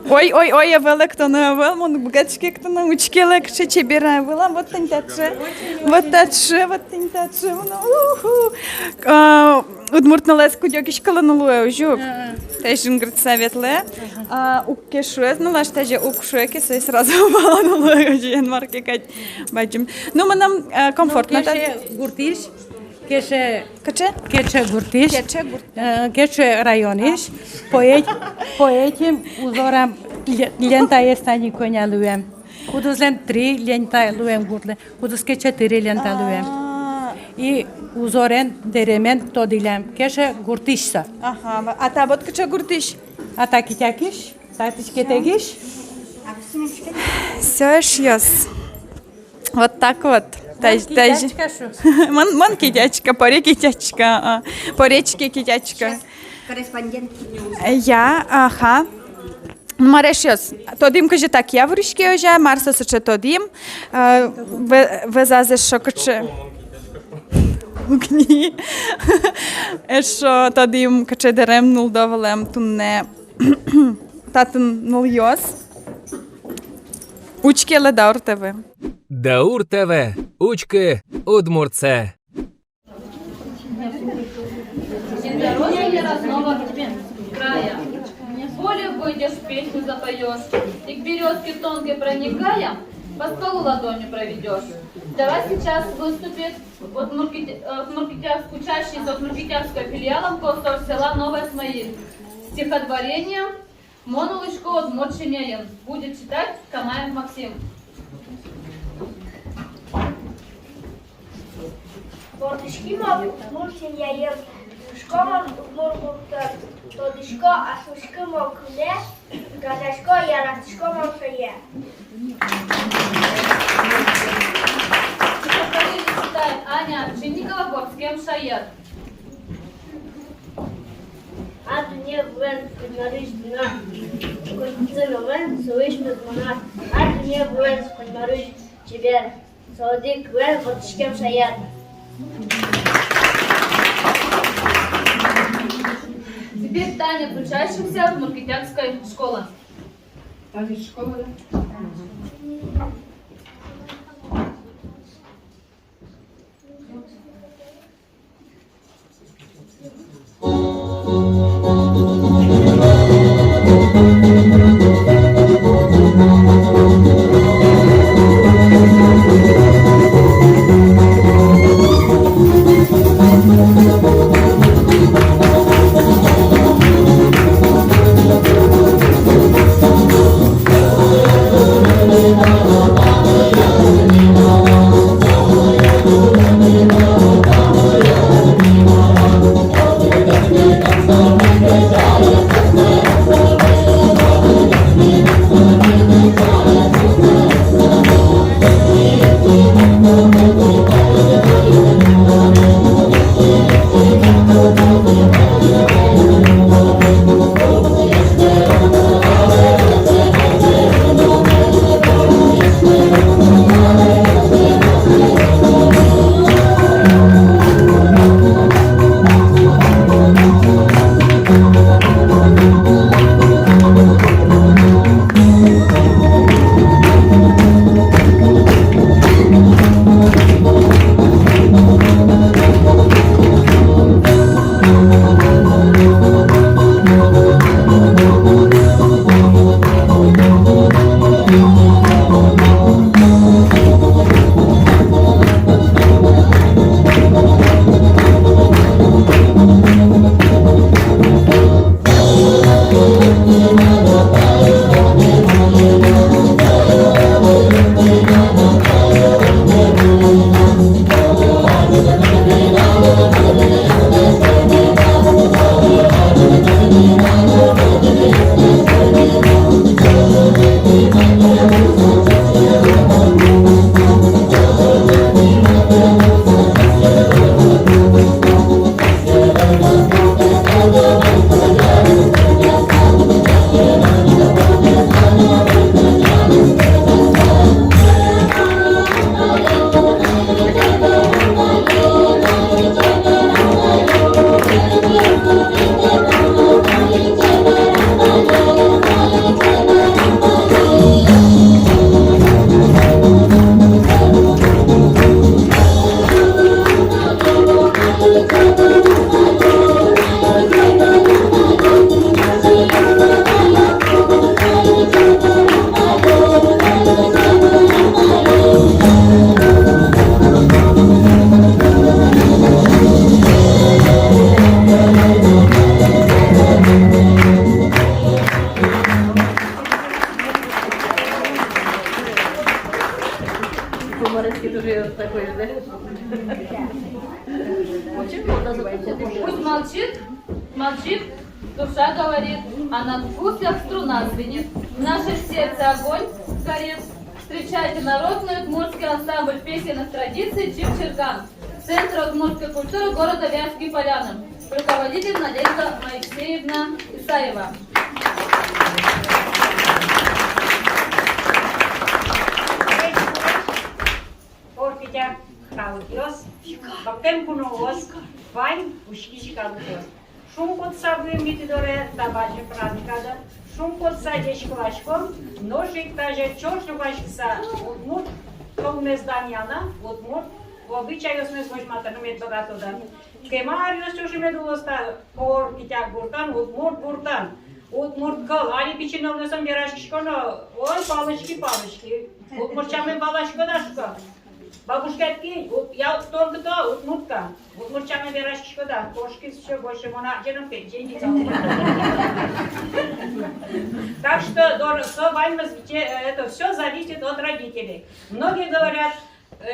Ой, я велик то не вел, мон бгачки кто научки легче чебира вела, вот тентаче. Удмуртна леску дьокиш каланулуе ужук. Теж ингрца ветле. Укешуе, ну лаш теже укшуе, кисой сразу баланулуе ужен марки кать бачим. Ну нам комфортно. Кеше гуртиш. Кеше гуртиш. Кеше райониш. Поетим узорам лента естани коня луем. Кудузлен 3 лента луем гуртле. Кудузке 4 лента луем. И узорен деремен то дилем. Кеше гуртишса. Ага, а та вот кеше гуртиш. А та китякиш. Тактичке тегиш. Все шьёс. Вот так вот. Ман китячка, поре китячка, поречки китячка. Корреспондент. Я, ага. Марешьос. Тодим каже так, я вручки уже, Марса соче тодим. Везазе шокоче. Гні. Ешо тодим каче дерем нул довелем тунне. Татун нул йос. Учки ледаур тебе. Даур ТВ. Учки Удмуртце. День рождения родного края. Поле выйдешь, песню запоешь, и к березке тонкой проникая, по столу ладонью проведешь. Давай сейчас выступит учащийся от Муркитянского филиала Косор села Новое Смоиль. Стихотворение «Монулышко от Мочиняен» будет читать Камаев Максим. Бордышки могут Мочиняен, школа мурмуртат, тодышко, а сушка мокне, гадашко, ярашко мокшее. Стихотворение читает Аня Чинникова, Горским Шаер. А мне вен подмарыш дна, кольцевый вен слышь мезмона. А мне вен подмарыш тебе, саудик вен бордышкем шаер. Теперь танец учащихся от Муркитянской школы. Танец школы, да? юмористский тоже такой же, Пусть молчит, молчит, душа говорит, а на вкусах струна звенит. В нашем сердце огонь горит. Встречайте народный удмуртский ансамбль песенных традиций «Чипчиркан». Центр удмуртской культуры города Вятские Поляны. Руководитель Надежда Моисеевна Исаева. Orkidea caudios, baptem cu nouos, bani, ușchiși caudios. Шум под собой митидоре табаче праздникада, шум под садеч клашком, ножик даже чошну башкса, удмурт, комнез Дамьяна, удмурт, обычайос не смеш матану мет богатода. Кемариос уже медулоста, оркидea буртан, удмурт буртан. Удмурт кал, али пичинов несам верашкишконо, ой, палочки. Удмурчаме балашкодашка. Бабушкатки, я только то, удмуртка. Удмурчаме верашкишкода, кошки еще больше монахином пенсии. Так что, это все зависит от родителей. Многие говорят,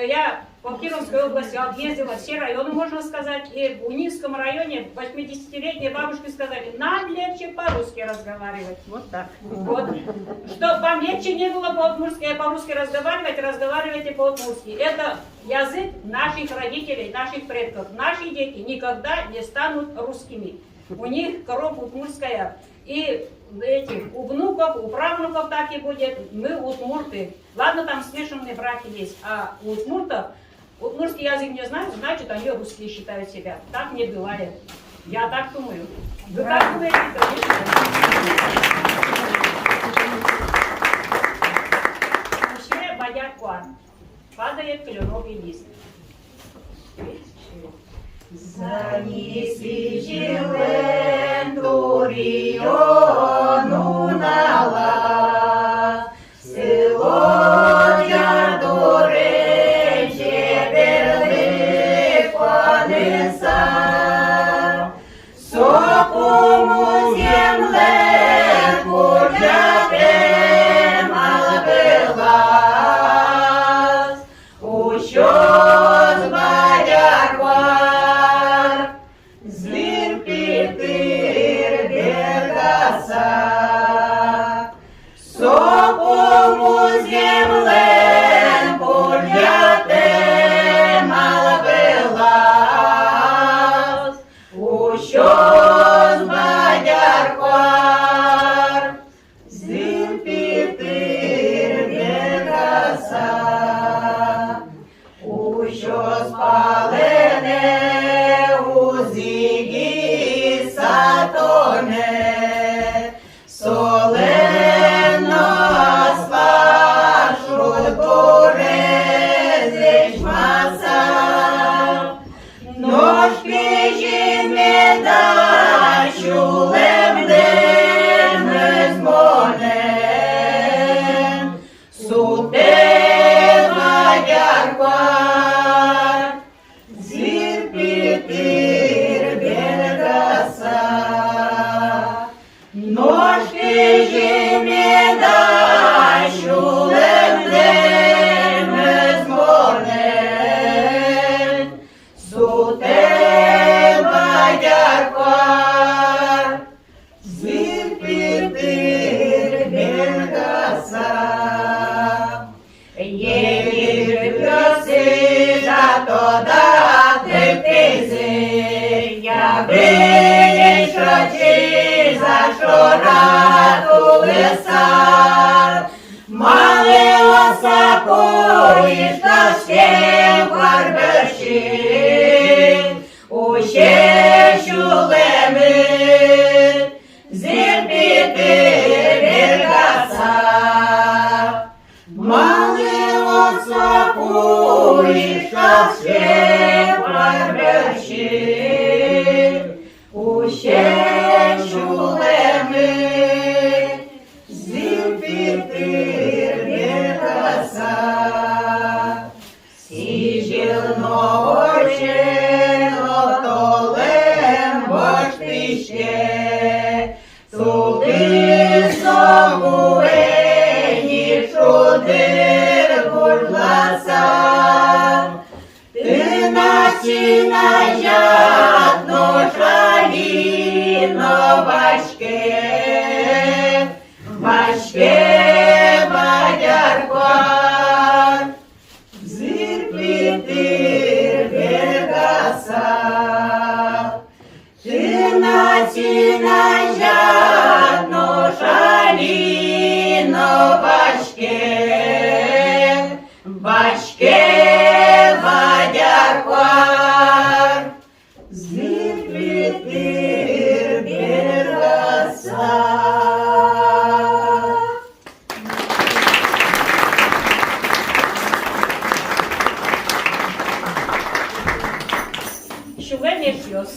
я по Кировской области объездила все районы, можно сказать, и в Унинском районе 80-летние бабушки сказали, нам легче по-русски разговаривать. Вот так. Вот. Чтобы вам легче не было по-русски разговаривать, разговаривайте по-удмуртски. Это язык наших родителей, наших предков. Наши дети никогда не станут русскими. У них кровь удмуртская. И у внуков, у правнуков так и будет. Мы удмурты. Ладно, там смешанные браки есть, а у удмуртов удмуртский язык не знают, значит, они русские считают себя. Так не бывает. Я так думаю. Вы как думаете? Уже бодят куар. Падает кленовый лист. Занеси жиленту риону нала, село Ярдуре, Чеберли понеса, сокому земле пуряте малбелас, ущёс бодярвар, звір пітир бергаса. Сокому землен пуряте малбелас, ущёс бодярвар, звір пітир бергаса. Ущёс палене узиги сатоне, солено свашут горе зечмаса, ножки жимеда чулем дем змонен, суте бодярвар, звір пітир бергаса. Ножки жимеда чулем дем змонен, суте бодярвар, звір пітир бергаса. Єлі пьоси зато дати тизир, я вийшов чи за шорату лесар, мали осапуєш та ще варбершин, уще шулеми, зір пітир бергаса. Мали осапуєш та ще варбершин, уще шулеми, зір пітир бергаса. Сіжілного чено толем боштище, туди собу ені шудир гурдласа. жадно жаліно важке, важке мадярквар, зірплітир вергаса, тина жадно жаліно важке, важке мадярквар, зірплітир вергаса. Шувемешьос.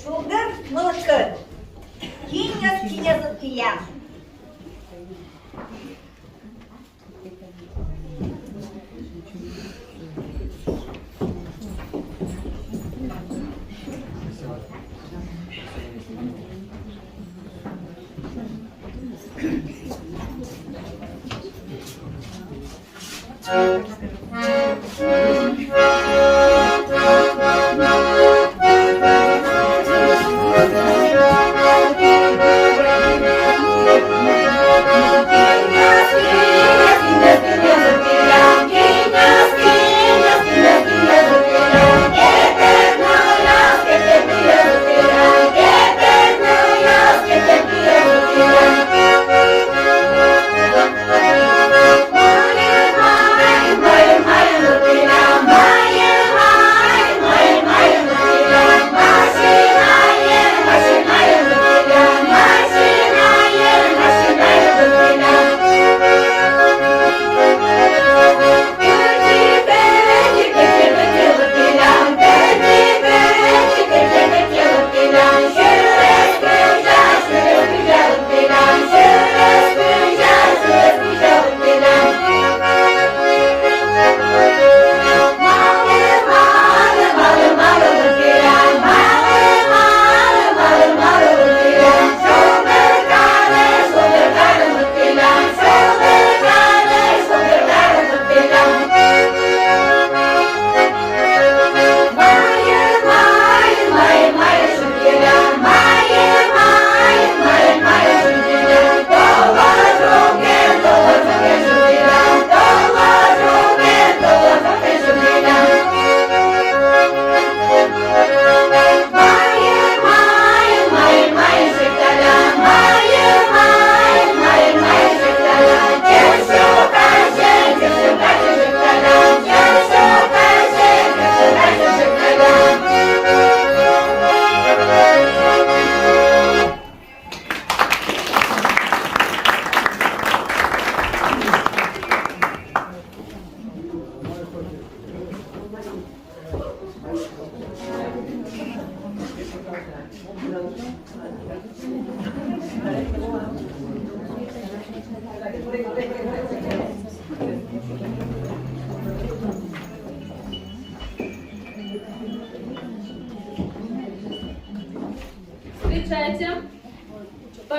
Шулдыр мылыкы, кинес кия. Maya,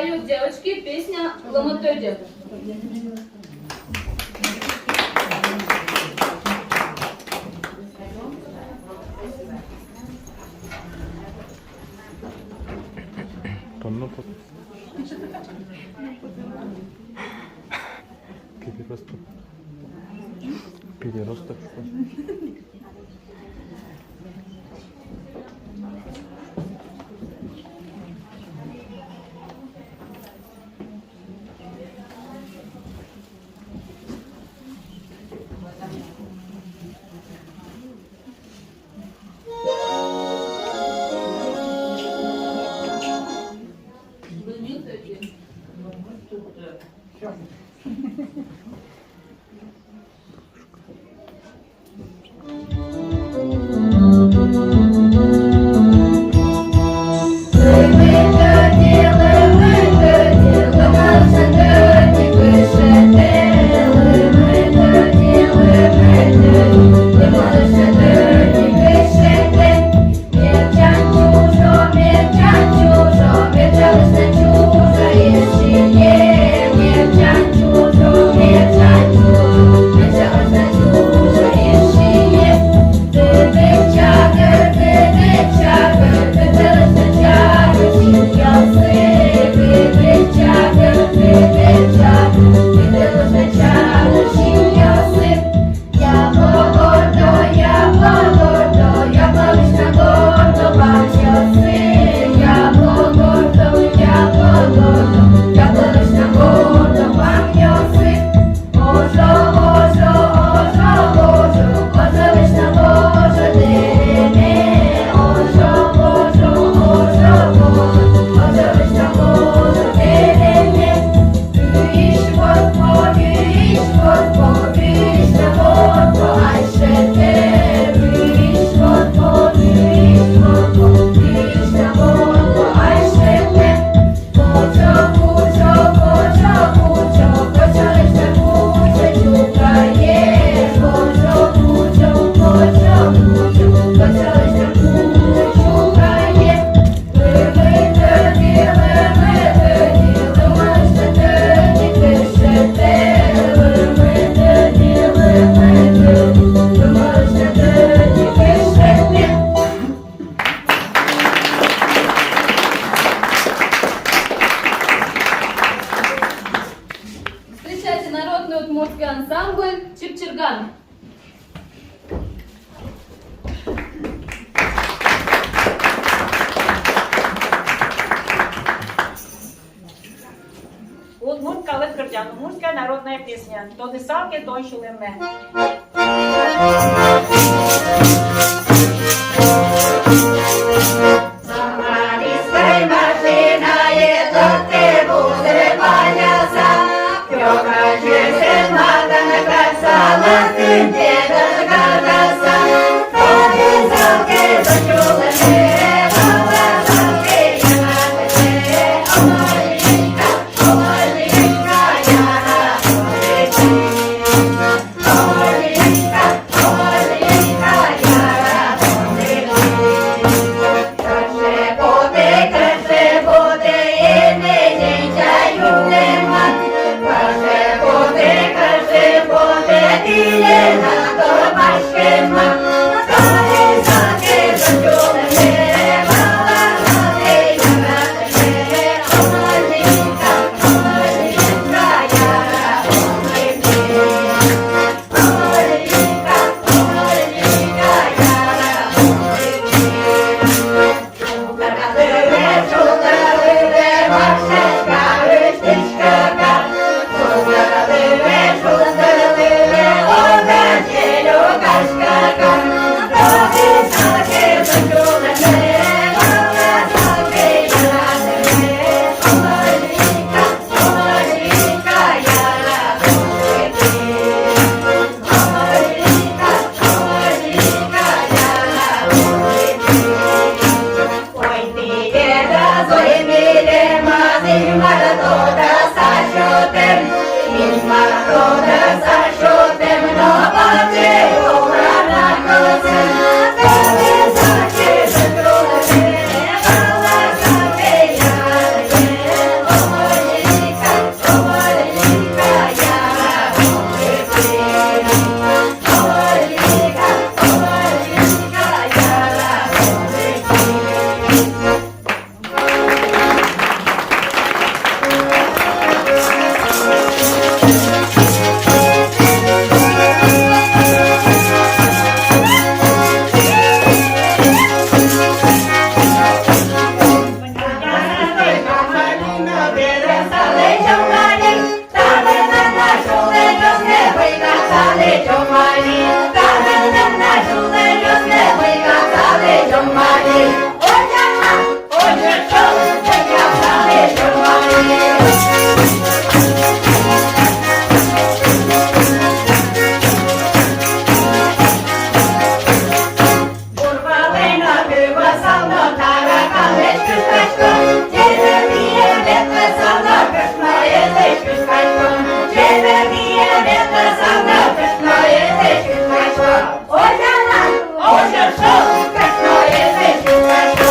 поют девочки песня «Ламатоде». Переросток. удмуртский ансамбль «Чепчерган». Удмурт калык кырдян, удмуртская народная песня. Тоды салки, то щулемне. Самарийской машиной этот ты будешь поняса. Пёкачи сын матана красала, сын деда гадаса. Тоды салки, то щулемне. Елена казали чомалі, та не чули люди, ви казали чомалі. Отже, що ви казали чомалі. Урвалина бива савно, таракали чускачко, червіє ветка савно, кашмає чускачко, червіє ветка савно, кашмає чускачко. Отже, що кашмає чускачко.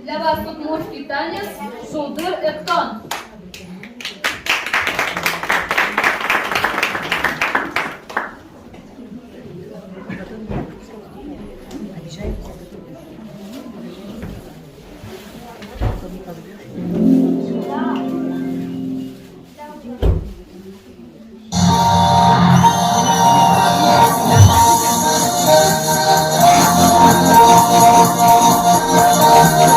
Для вас удмуртский танец «Шулдыр Эктон». Thank you.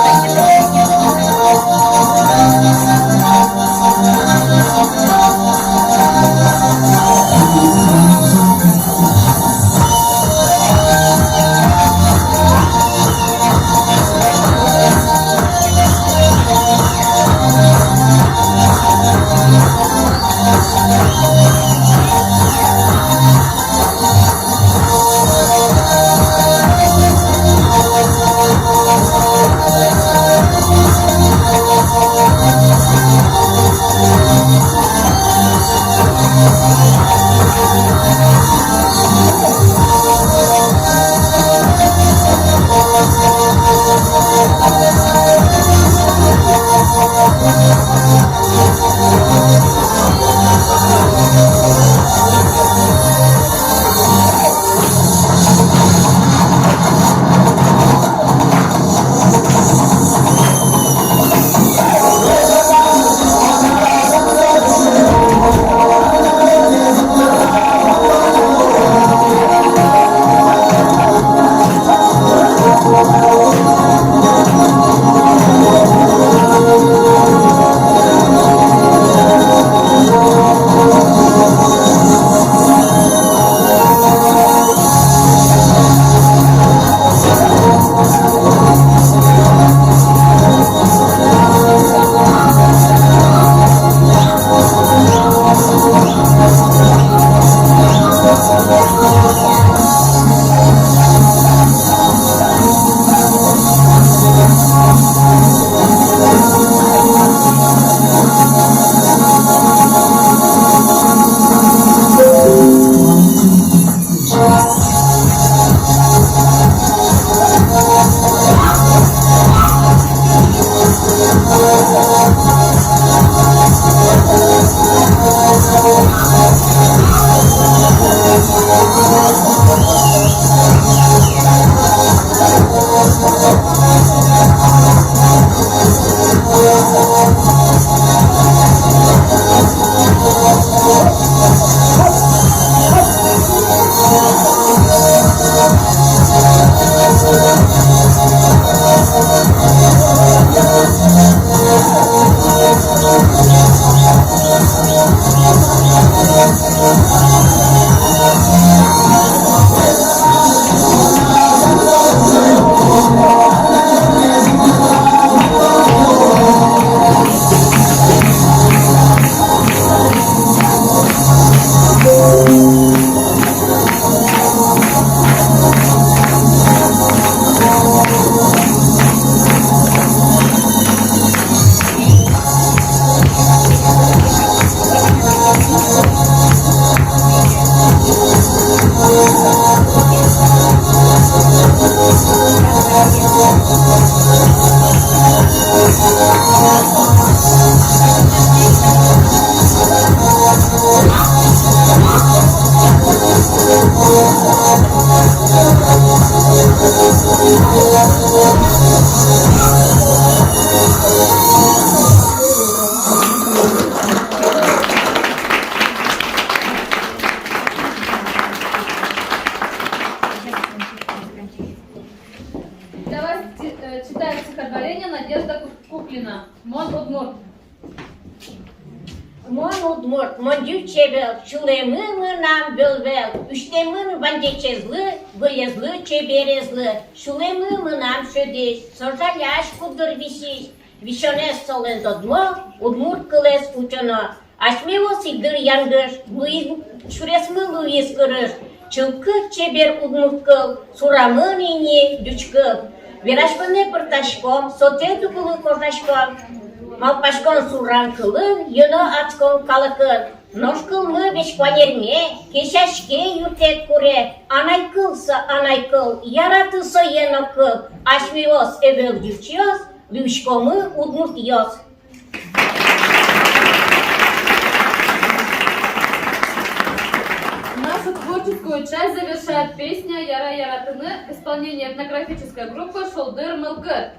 Читает стихотворение Надежда Куклина. Мон Удмурт. Мон Удмурт, мон дівчебел, чулеми ми нам белвел, үштемін вандечезлы, вылезлы, чеберезлы, чулеми ми нам шөдес, сожаляш кудыр висиш, вишонес солен додмо, Удмурт кылес учено, ашмево сигдыр янгыш, шуресмы луис кырыш, чылкы чебер Удмурт кыл, сурамын ине дючкыл, верашпыне пырташком, сотету кылы кожашком, Малпашкон сурран кылын, йыны ацкон калыкын. Ношкылны бешкуанерме, кешашке юртет куре. Анай кыл, яратысы ено кыл. Ашмиос эвел дючиос, лючкомы Удмурт йос. Нашу творческую часть завершает песня «Яра Яратыны» в исполнении этнографической группы «Шолдыр Мылкыр».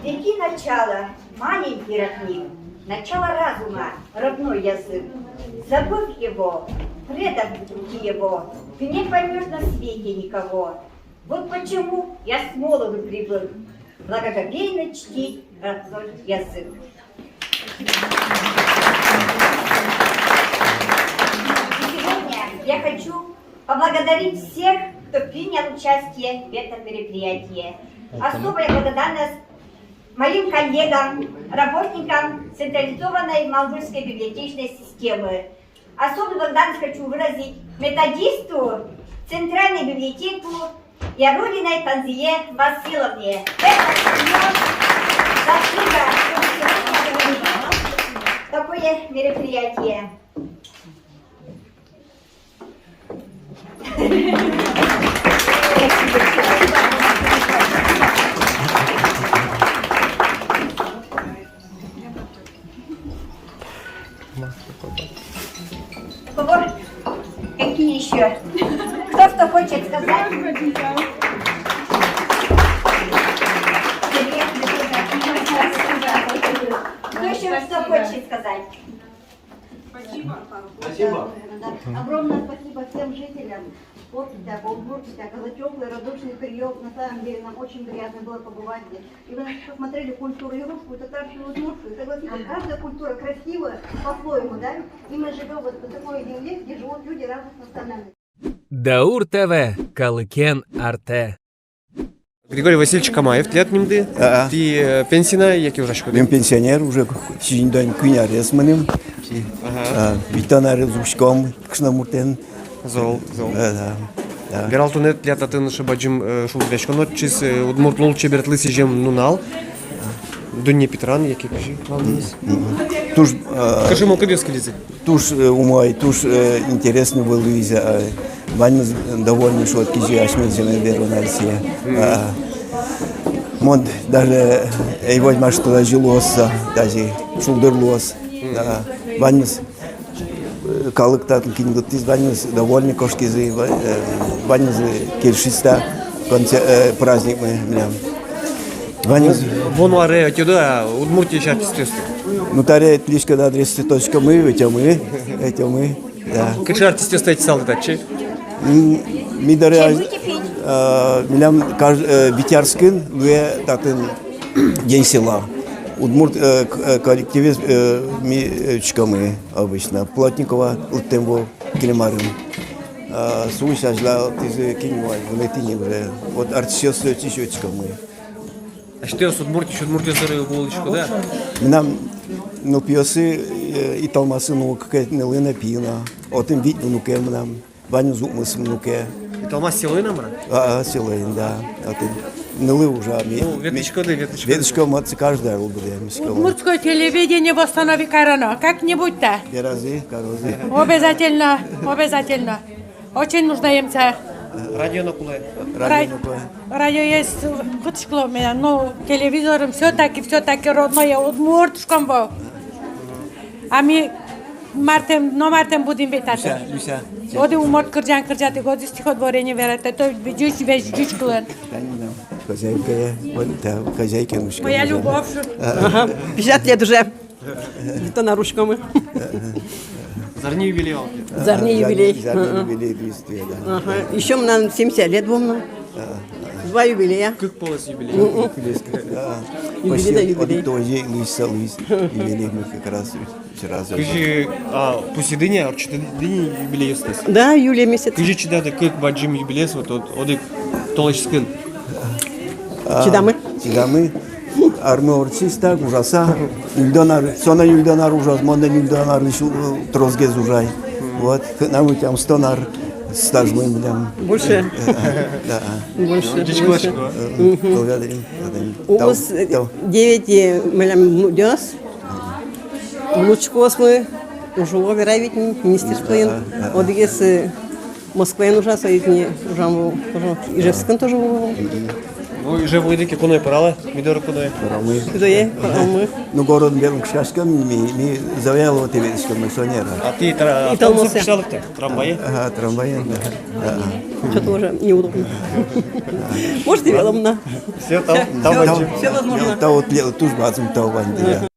Веки начала, маленький родник, начало разума, родной язык. Забыв его, предав его, ты не поймешь на свете никого. Вот почему я с молоду привык благоговейно чтить родной язык. Сегодня я хочу поблагодарить всех, кто принял участие в этом мероприятии. Особая благодарность моим коллегам, работникам централизованной Малгульской библиотечной системы. Особую благодарность хочу выразить методисту Центральной библиотеки Ярулиной Танзие Василовне. Это заслуга, что сегодня такое мероприятие. Кого? Какие еще? Кто что хочет сказать? Кто еще что хочет сказать? Спасибо. Да. Огромное спасибо всем жителям Портитяга, Удмуртитяга за теплый, радушный прием. На самом деле нам очень приятно было побывать здесь. И вы посмотрели культуру и русскую, и татарскую, и удмуртскую. Согласитесь, каждая культура красивая по-своему, да? И мы живем вот в такой земле, где живут люди разных национальностей. Даур ТВ. Калыкен Арте. Григорий Васильевич Камаев, лет немды. Ты пенсина, який уже шкода? Я пенсионер, уже сидим день куняре с менем. Витанары зушком, кшнамуртен. Зол. Бералтунет лет атын шабаджим шулдешкон, чиз удмуртлул чебертлы сижем нунал. Дунне Петран, який кажи, главниз. Туж. Кажи мол кадес калицы. Туж умой, туж интересно было Луиза. Вань довольно шутки же, аж мы земля беру на России. Мон даже его маш туда жилоса, даже шулдерлос. Вань калык татл кингутис, вань довольны кошки зы, вань киршиста праздник мы млям. Вонуаре, отсюда Удмуртия сейчас естественно. Ну таре лишь когда адрес точка мы, эти мы, да. Как же артисты стоите салды тачи? Мидаре, милям Витярскин, луе татын день села. Удмурт коллективист мы обычно. Плотникова, Лтемво, Климарин. Суйся ждал, ты киневай, в летине уже. Вот артисты тишечка мы. А что с Удмуртия зарыв булочку, да? Нам, ну, пьесы и талмасы, ну, какая-то нелына пина. Вот им видно, ну, кем нам. Ваню зуб мы смнуке. И талмас силойна, мра? Силойн, да. Нелы уже. Ну, веточка. Веточка, матцы каждая рубль. Удмуртское телевидение восстанови Карано. Как-нибудь-то. Беразы, корозы. Обязательно. Очень нуждаемся. Радио на куле. Радио есть хоть меня, но телевизором все-таки родное Удмуртском был. А мы мартем будем витать. Люся. Оди уморт кыржаты годы стихотворение верят, это весь клен. Хозяйка мужчина. Моя любовь. 50 лет уже. Это на ручками. Зарни юбилей. Зарни юбилей. 200, да. Еще нам 70 лет было. 2 юбилея. Как полос юбилей? Юбилей. Тоже Луис, юбилей мы как раз вчера. Кажи, посидыня, орчетыдыня юбилей есть? Да, июля месяц. Кажи, чидады, как баджим юбилей, вот оды толочскин. Чидамы. Армы орчиста, ужаса. Сона юльдонар ужас, монда юльдонар трозгез ужай. Вот, нам у тебя стонар. Стаж мы будем. Больше? Да. Больше. У нас 9 мудёс. Лучкос мы уже overravit министерство. Вот если Москва нужна, то их не ужаму. Ижевском тоже было. Ну, уже выйдете куной парала, мидор куной. Парамы. Ну, город белым кшашком, ми завял вот эти комиссионера. А ты автобус писал кто? Трамвае? Ага, трамвае, да. Что-то уже неудобно. Может, и велом на. Все там. Все возможно. Та вот туж базом та вань.